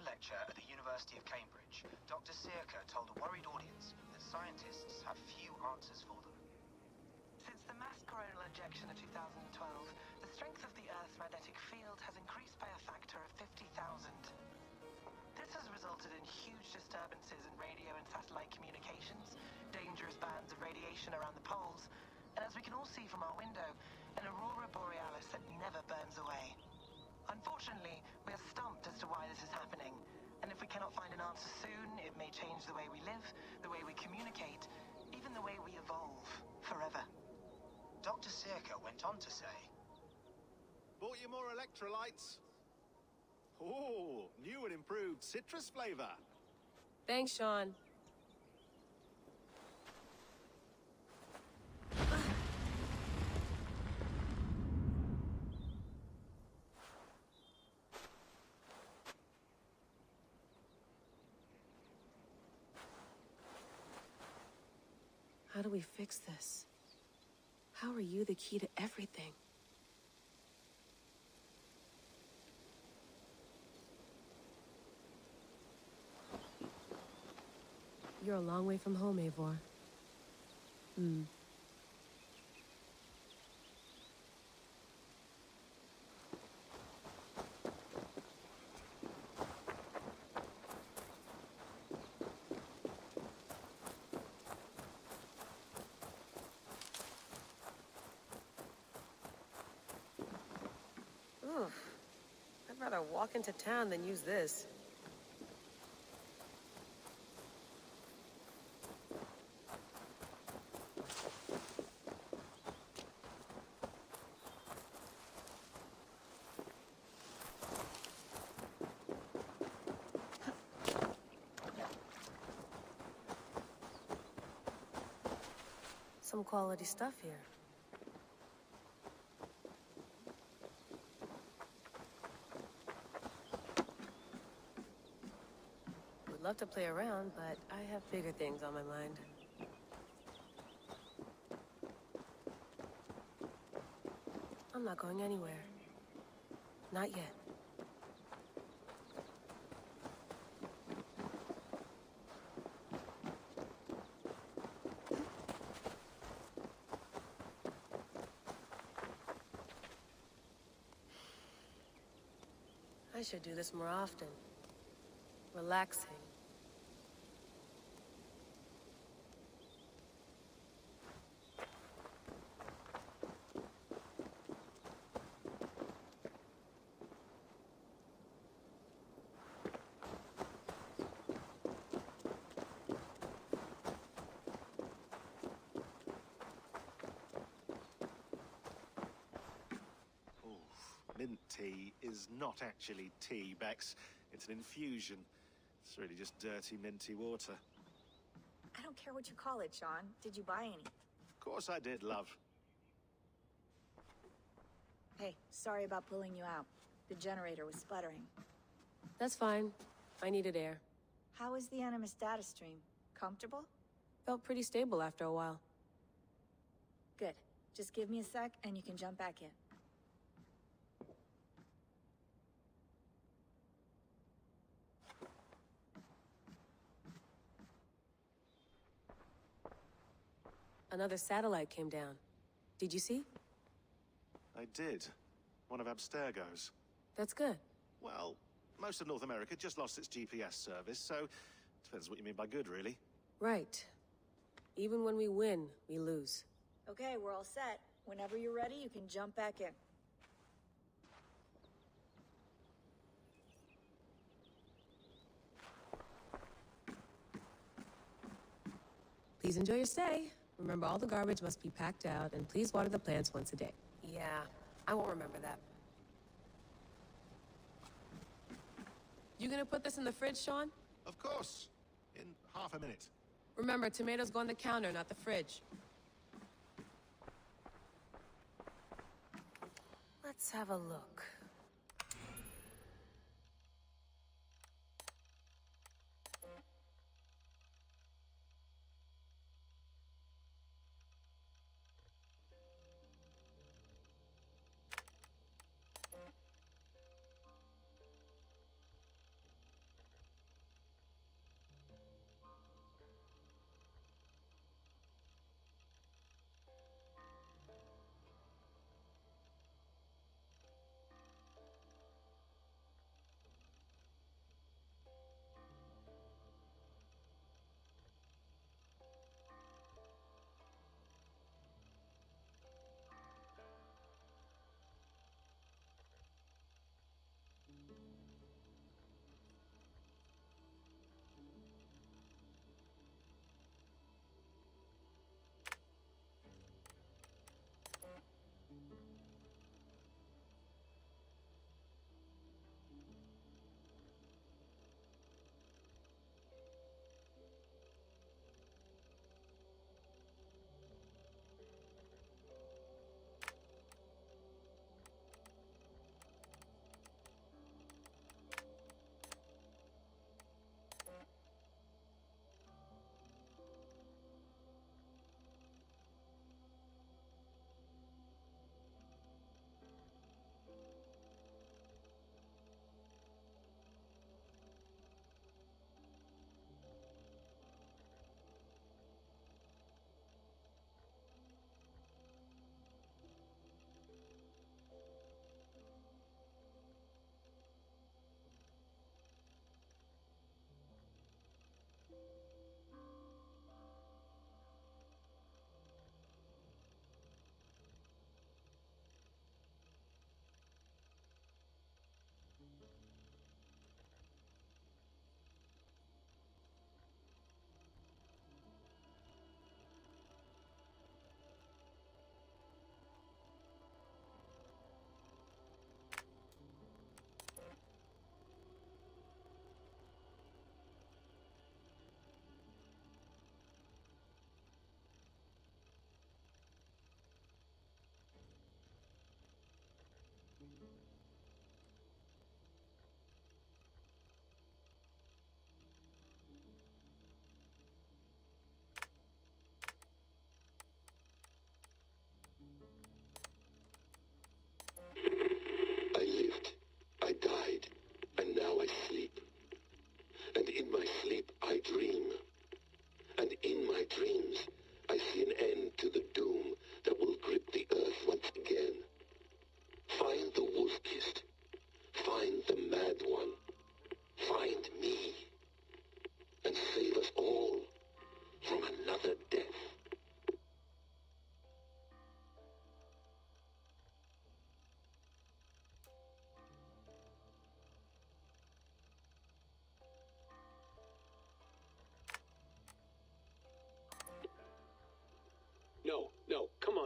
Lecture at the University of Cambridge, Dr. Seorang told a worried audience that scientists have few answers for them. Since the mass coronal injection of 2012, the strength of the Earth's magnetic field has increased by a factor of 50,000. This has resulted in huge disturbances in radio and satellite communications, dangerous bands of radiation around the poles, and as we can all see from our window, an aurora borealis that never burns away. Unfortunately, we are stumped as to why this is happening, and if we cannot find an answer soon, it may change the way we live, the way we communicate, even the way we evolve, forever. Dr. Seorang went on to say, Bought you more electrolytes? Oh, new and improved citrus flavor. Thanks, Sean. How do we fix this? How are you the key to everything? You're a long way from home, Eivor. I'd rather walk into town than use this. Some quality stuff here. Would love to play around, but I have bigger things on my mind. I'm not going anywhere. Not yet. I should do this more often. Relaxing. Mint tea is not actually tea, Bex. It's an infusion. It's really just dirty, minty water. I don't care what you call it, Sean. Did you buy any? Of course I did, love. Hey, sorry about pulling you out. The generator was sputtering. That's fine. I needed air. How was the Animus data stream? Comfortable? Felt pretty stable after a while. Good. Just give me a sec and you can jump back in. Another satellite came down. Did you see? I did. One of Abstergo's. That's good. Well, most of North America just lost its GPS service, so depends what you mean by good, really. Right. Even when we win, we lose. Okay, we're all set. Whenever you're ready, you can jump back in. Please enjoy your stay. Remember, all the garbage must be packed out, and please water the plants once a day. Yeah, I won't remember that. You gonna put this in the fridge, Sean? Of course. In half a minute. Remember, tomatoes go on the counter, not the fridge. Let's have a look.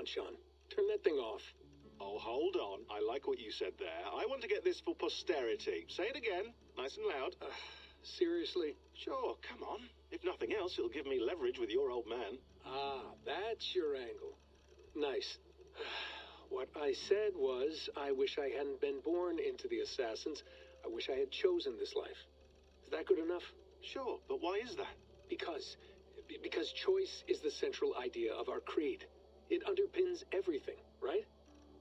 Sean. Turn that thing off. Oh, hold on. I like what you said there. I want to get this for posterity. Say it again, nice and loud. Seriously? Sure, come on. If nothing else, it'll give me leverage with your old man. Ah, that's your angle. Nice. What I said was, I wish I hadn't been born into the Assassins. I wish I had chosen this life. Is that good enough? Sure, but why is that? Because choice is the central idea of our creed. It underpins everything, right?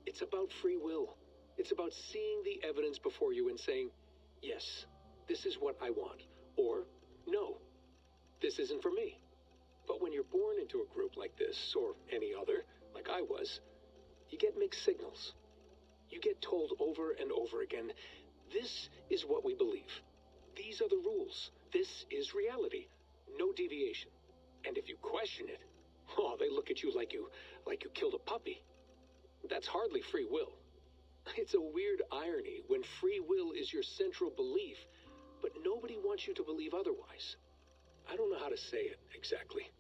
It's about free will. It's about seeing the evidence before you and saying, yes, this is what I want, or no, this isn't for me. But when you're born into a group like this, or any other, like I was, you get mixed signals. You get told over and over again, this is what we believe. These are the rules. This is reality. No deviation. And if you question it, oh, they look at you like you killed a puppy. That's hardly free will. It's a weird irony when free will is your central belief, but nobody wants you to believe otherwise. I don't know how to say it exactly,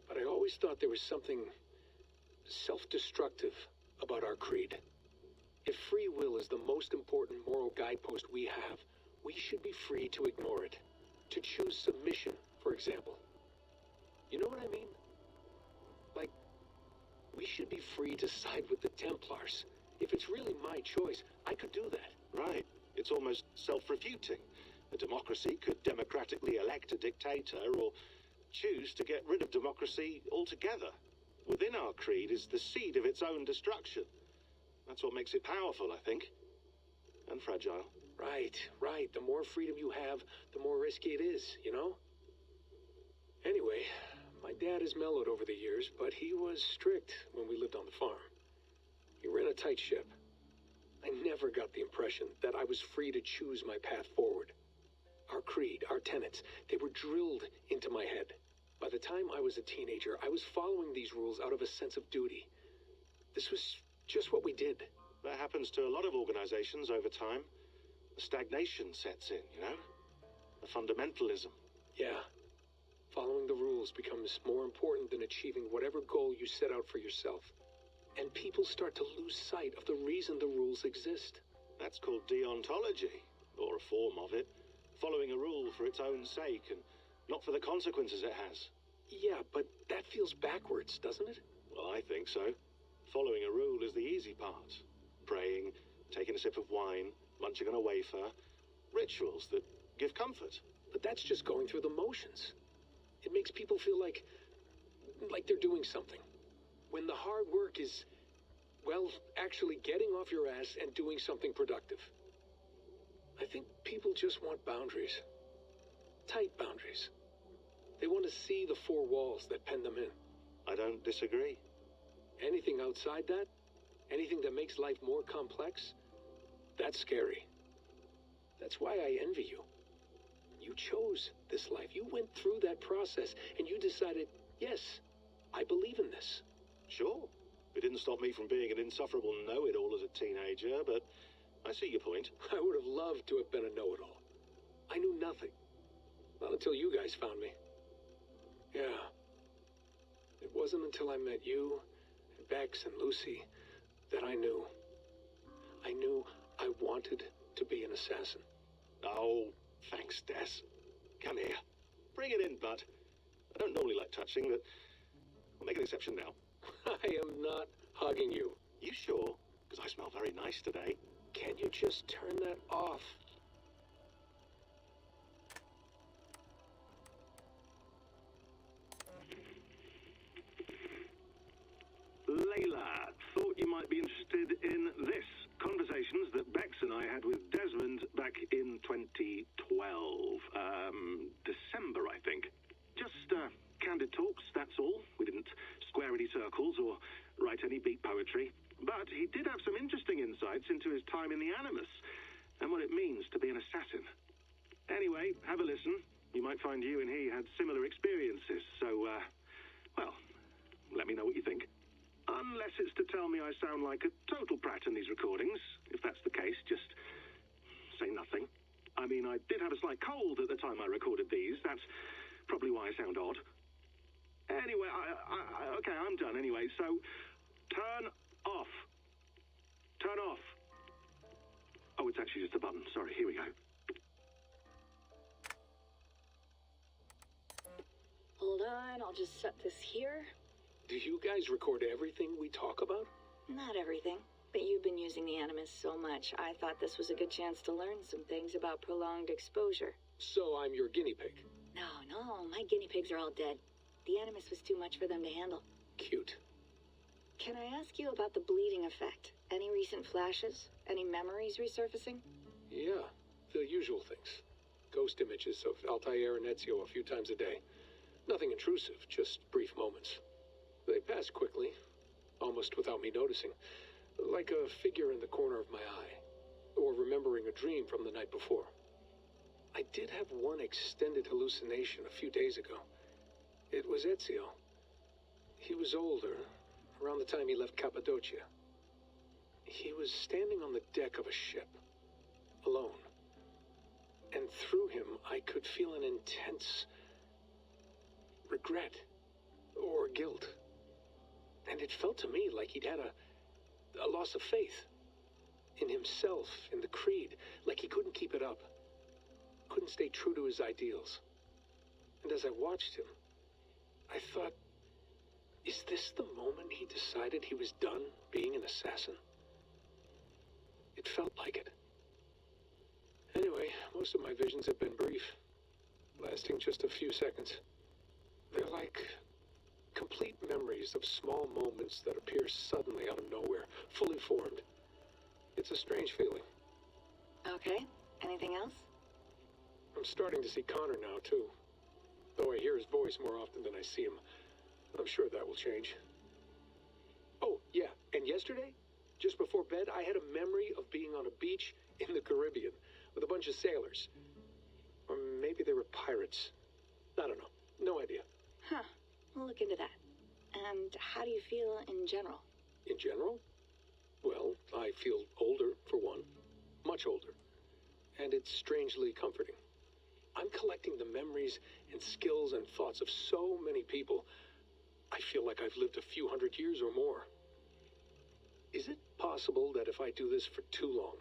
but I always thought there was something self-destructive about our creed. If free will is the most important moral guidepost we have, we should be free to ignore it. To choose submission, for example. You know what I mean? Like, we should be free to side with the Templars. If it's really my choice, I could do that. Right. It's almost self-refuting. A democracy could democratically elect a dictator or choose to get rid of democracy altogether. Within our creed is the seed of its own destruction. That's what makes it powerful, I think. And fragile. Right. The more freedom you have, the more risky it is, you know? Anyway, my dad has mellowed over the years, but he was strict when we lived on the farm. He ran a tight ship. I never got the impression that I was free to choose my path forward. Our creed, our tenets, they were drilled into my head. By the time I was a teenager, I was following these rules out of a sense of duty. This was just what we did. That happens to a lot of organizations over time. The stagnation sets in, you know? The fundamentalism. Yeah. Following the rules becomes more important than achieving whatever goal you set out for yourself. And people start to lose sight of the reason the rules exist. That's called deontology, or a form of it. Following a rule for its own sake and not for the consequences it has. Yeah, but that feels backwards, doesn't it? Well, I think so. Following a rule is the easy part. Praying, taking a sip of wine, munching on a wafer. Rituals that give comfort. But that's just going through the motions. It makes people feel like they're doing something. When the hard work is, well, actually getting off your ass and doing something productive. I think people just want boundaries. Tight boundaries. They want to see the four walls that pen them in. I don't disagree. Anything outside that, anything that makes life more complex, that's scary. That's why I envy you. You chose this life. You went through that process, and you decided, yes, I believe in this. Sure. It didn't stop me from being an insufferable know-it-all as a teenager, but I see your point. I would have loved to have been a know-it-all. I knew nothing. Not until you guys found me. Yeah. It wasn't until I met you, and Bex, and Lucy, that I knew. I knew I wanted to be an assassin. Oh, thanks, Des. Come here. Bring it in, bud. I don't normally like touching, but I'll make an exception now. I am not hugging you. You sure? Because I smell very nice today. Can't you just turn that off? Layla, thought you might be interested in this. Conversations that Bex and I had with Desmond back in 2012. December, I think. Just candid talks, that's all. We didn't square any circles or write any beat poetry. But he did have some interesting insights into his time in the Animus and what it means to be an assassin. Anyway, have a listen. You might find you and he had similar experiences. So, well, let me know what you think. Unless it's to tell me I sound like a total prat in these recordings. If that's the case, just say nothing. I mean, I did have a slight cold at the time I recorded these. That's probably why I sound odd. Anyway, okay, I'm done anyway. So, Turn off. Turn off. Oh, it's actually just a button. Sorry, here we go. Hold on, I'll just set this here. Do you guys record everything we talk about? Not everything, but you've been using the Animus so much, I thought this was a good chance to learn some things about prolonged exposure. So I'm your guinea pig. No, my guinea pigs are all dead. The Animus was too much for them to handle. Cute. Can I ask you about the bleeding effect? Any recent flashes? Any memories resurfacing? Yeah, the usual things. Ghost images of Altair and Ezio a few times a day. Nothing intrusive, just brief moments. They pass quickly, almost without me noticing. Like a figure in the corner of my eye. Or remembering a dream from the night before. I did have one extended hallucination a few days ago. It was Ezio. He was older, around the time he left Cappadocia. He was standing on the deck of a ship, alone. And through him, I could feel an intense regret or guilt. And it felt to me like he'd had a loss of faith in himself, in the creed, like he couldn't keep it up, couldn't stay true to his ideals. And as I watched him, I thought, is this the moment he decided he was done being an assassin? It felt like it. Anyway, most of my visions have been brief, lasting just a few seconds. They're like complete memories of small moments that appear suddenly out of nowhere, fully formed. It's a strange feeling. Okay, anything else? I'm starting to see Connor now, too. Though I hear his voice more often than I see him. I'm sure that will change. Oh, yeah, and yesterday, just before bed, I had a memory of being on a beach in the Caribbean with a bunch of sailors. Or maybe they were pirates. I don't know. No idea. Huh. We'll look into that. And how do you feel in general? In general? Well, I feel older, for one. Much older. And it's strangely comforting. I'm collecting the memories and skills and thoughts of so many people. I feel like I've lived a few hundred years or more. Is it possible that if I do this for too long,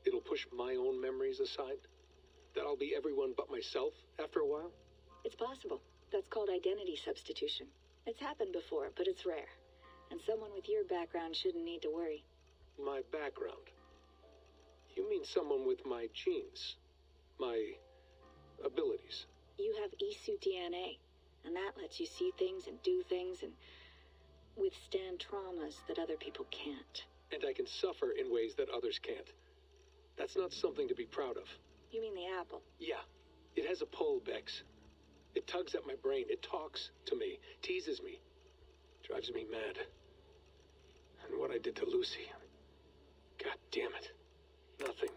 it'll push my own memories aside? That I'll be everyone but myself after a while? It's possible. That's called identity substitution. It's happened before, but it's rare. And someone with your background shouldn't need to worry. My background? You mean someone with my genes? My abilities? You have E-suit DNA, and that lets you see things and do things and withstand traumas that other people can't. And I can suffer in ways that others can't. That's not something to be proud of. You mean the apple? Yeah. It has a pull, Bex. It tugs at my brain. It talks to me. Teases me. Drives me mad. And what I did to Lucy. God damn it. Nothing.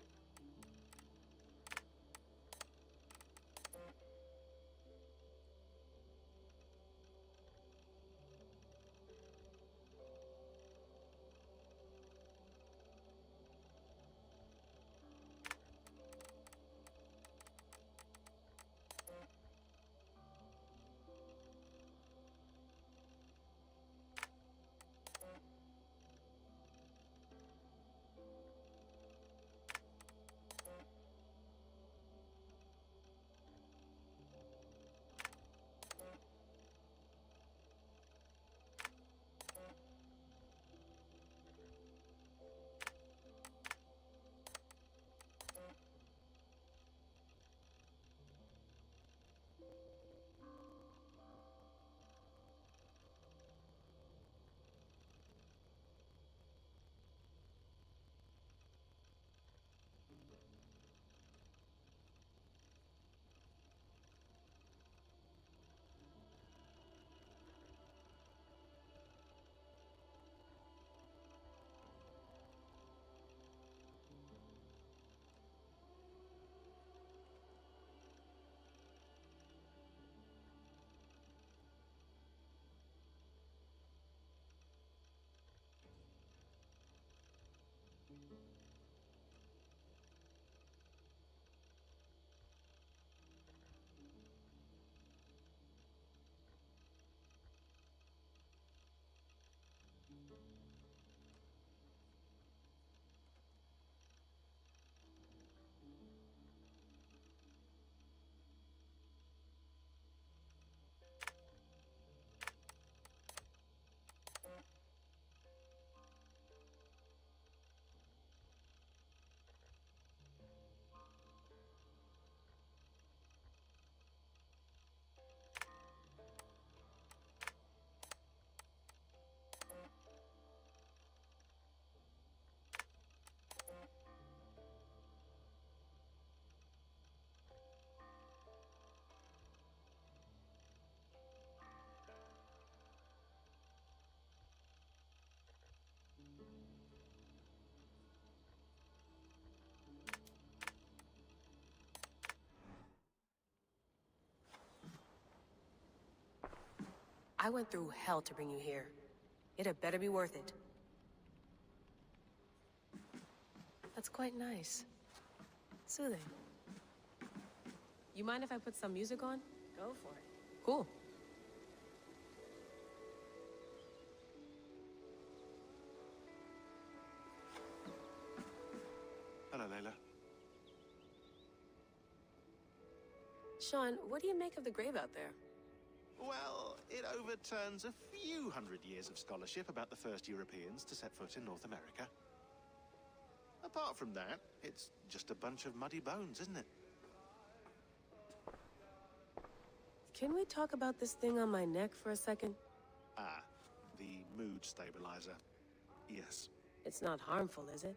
I went through hell to bring you here. It had better be worth it. That's quite nice. Soothing. You mind if I put some music on? Go for it. Cool. Hello, Layla. Sean, what do you make of the grave out there? Well, it overturns a few hundred years of scholarship about the first Europeans to set foot in North America. Apart from that, it's just a bunch of muddy bones, isn't it? Can we talk about this thing on my neck for a second? Ah, the mood stabilizer. Yes. It's not harmful, is it?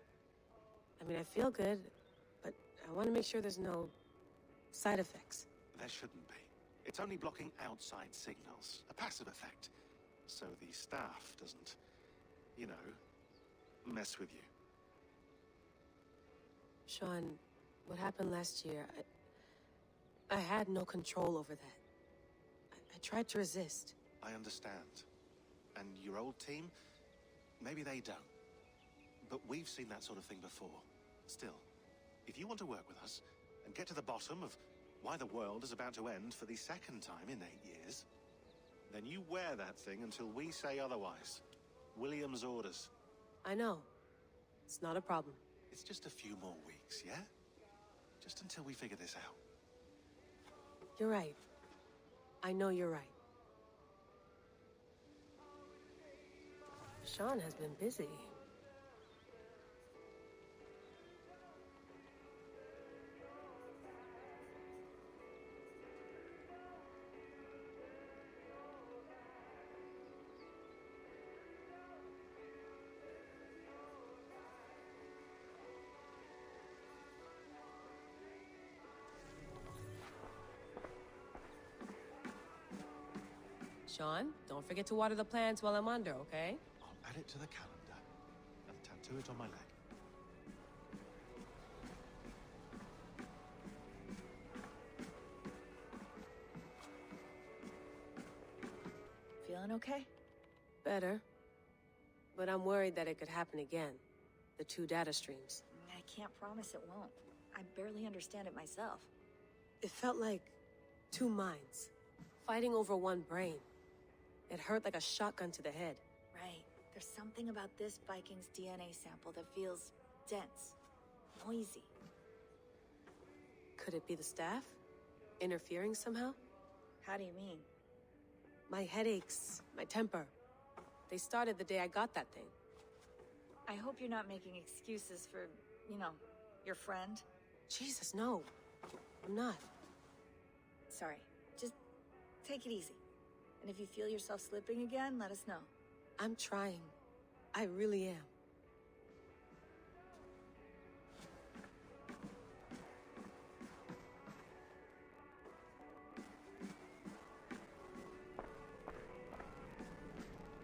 I mean, I feel good, but I want to make sure there's no side effects. There shouldn't be. It's only blocking outside signals, a passive effect. So the staff doesn't, you know, mess with you. Sean, what happened last year, I had no control over that. I tried to resist. I understand. And your old team, maybe they don't. But we've seen that sort of thing before. Still, if you want to work with us and get to the bottom of why the world is about to end for the second time in 8 years, then you wear that thing until we say otherwise. William's orders. I know. It's not a problem. It's just a few more weeks, yeah? Just until we figure this out. You're right. I know you're right. Sean has been busy. Sean, don't forget to water the plants while I'm under, okay? I'll add it to the calendar and tattoo it on my leg. Feeling okay? Better. But I'm worried that it could happen again. The 2 data streams. I can't promise it won't. I barely understand it myself. It felt like 2 minds, fighting over 1 brain. It hurt like a shotgun to the head. Right. There's something about this Viking's DNA sample that feels dense, noisy. Could it be the staff? Interfering somehow? How do you mean? My headaches, my temper. They started the day I got that thing. I hope you're not making excuses for, you know, your friend. Jesus, no. I'm not. Sorry. Just take it easy. And if you feel yourself slipping again, let us know. I'm trying. I really am.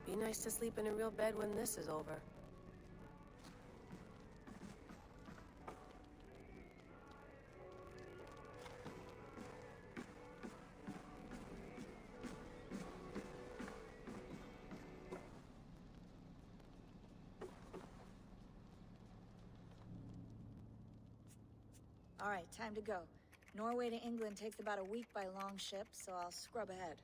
Be nice to sleep in a real bed when this is over. All right, time to go. Norway to England takes about a week by long ship, so I'll scrub ahead.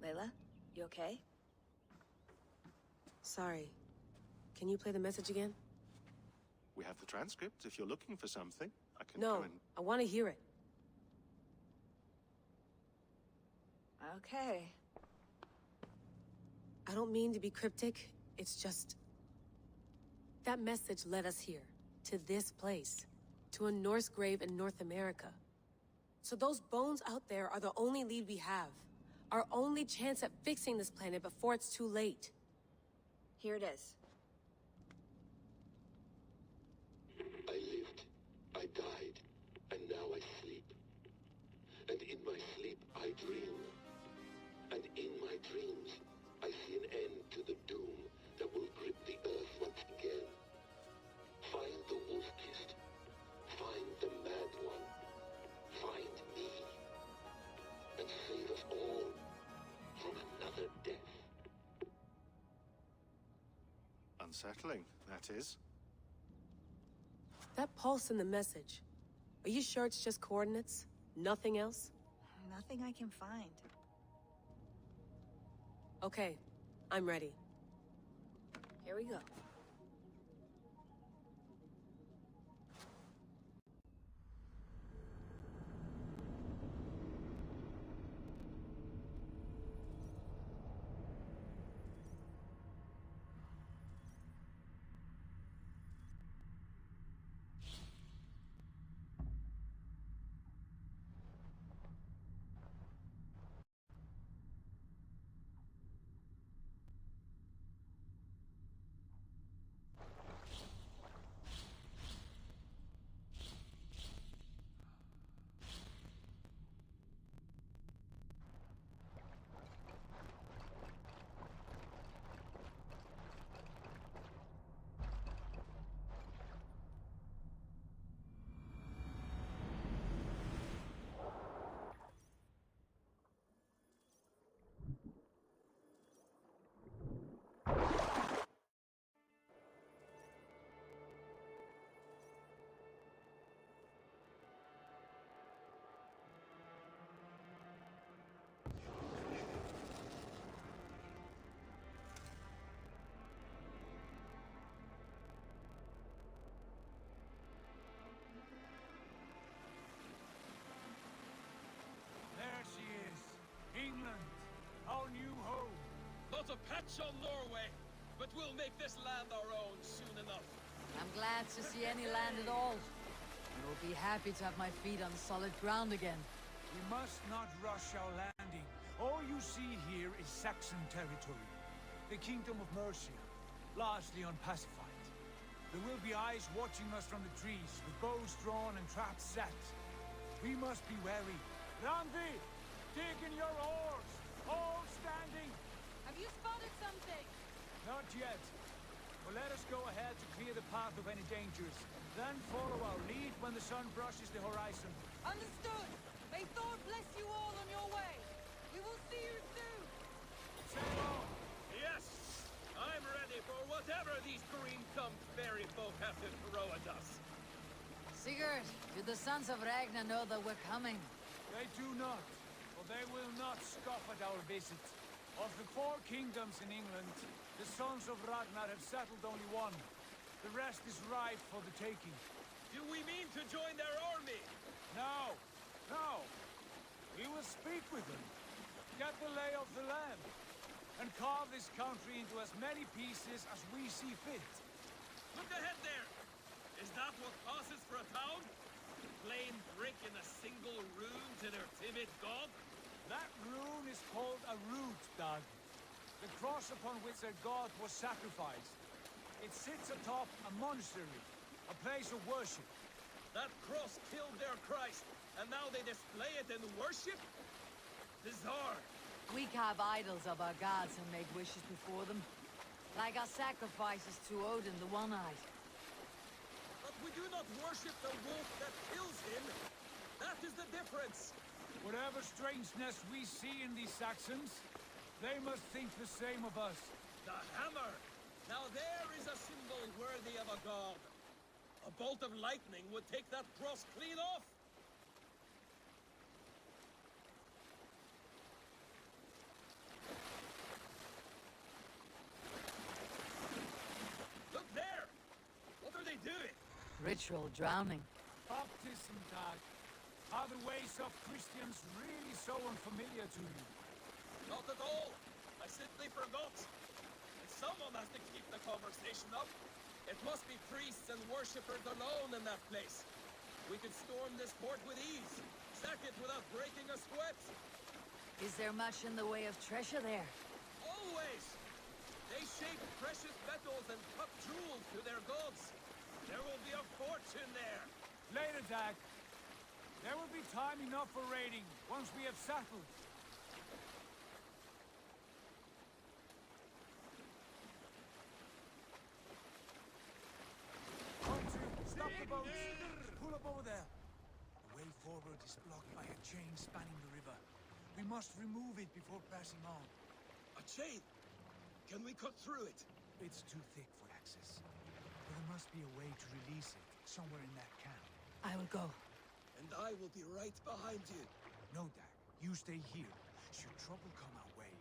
Layla, you okay? Sorry. Can you play the message again? We have the transcript if you're looking for something. I can No, go and... I want to hear it. Okay. I don't mean to be cryptic. It's just... that message led us here. To this place. To a Norse grave in North America. So those bones out there are the only lead we have. Our only chance at fixing this planet before it's too late. Here it is. I lived, I died, and now I sleep. And in my sleep I dream. And in my dreams I see an end to the doom that will grip the Earth once again. Unsettling, that is. That pulse in the message. Are you sure it's just coordinates? Nothing else? Nothing I can find. Okay, I'm ready. Here we go. There she is. England, our new home. Not a patch on Norway, but we'll make this land our own soon enough. I'm glad to see any land at all. I will be happy to have my feet on solid ground again. We must not rush our landing. All you see here is Saxon territory. The Kingdom of Mercia, largely unpacified. There will be eyes watching us from the trees, with bows drawn and traps set. We must be wary. Randvi, dig in your oars! All standing! Have you spotted something? Not yet. But let us go ahead to clear the path of any dangers. Then follow our lead when the sun brushes the horizon. Understood! May Thor bless you all on your way! We will see you soon! Sail on! Yes! I'm ready for whatever these green-thumbed fairy folk have to throw at us. Sigurd, do the sons of Ragnar know that we're coming? They do not, for they will not scoff at our visit. Of the 4 kingdoms in England, the sons of Ragnar have settled only one. The rest is ripe for the taking. Do we mean to join their army? No, no. We will speak with them, get the lay of the land, and carve this country into as many pieces as we see fit. Look ahead there! Is that what passes for a town? Plain brick in a single rune to their timid god? That rune is called a root, Dag. The cross upon which their god was sacrificed. It sits atop a monastery, a place of worship. That cross killed their Christ, and now they display it in worship? Bizarre. We carve idols of our gods and make wishes before them. Like our sacrifices to Odin, the One-Eyed. But we do not worship the wolf that kills him. That is the difference. Whatever strangeness we see in these Saxons, they must think the same of us. The hammer! Now there is a symbol worthy of a god. A bolt of lightning would take that cross clean off. Look there! What are they doing? Ritual drowning. Baptism, Dag. Are the ways of Christians really so unfamiliar to you? Not at all. I simply forgot. And someone has to keep the conversation up. It must be priests and worshippers alone in that place. We could storm this fort with ease. Sack it without breaking a sweat. Is there much in the way of treasure there? Always! They shape precious metals and cut jewels to their gods. There will be a fortune there. Later, Dag. There will be time enough for raiding, once we have settled. Stop the boats! Pull up over there. The way forward is blocked by a chain spanning the river. We must remove it before passing on. A chain? Can we cut through it? It's too thick for access. But there must be a way to release it somewhere in that camp. I will go. And I will be right behind you. No, Dak. You stay here. Should trouble come our way,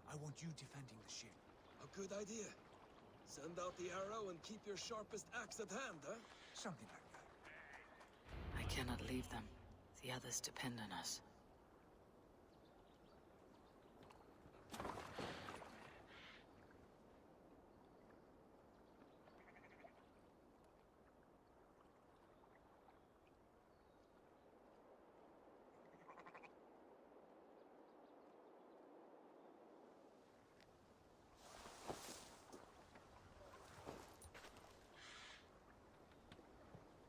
I want you defending the ship. A good idea. Send out the arrow and keep your sharpest axe at hand, huh? Something like that. I cannot leave them. The others depend on us.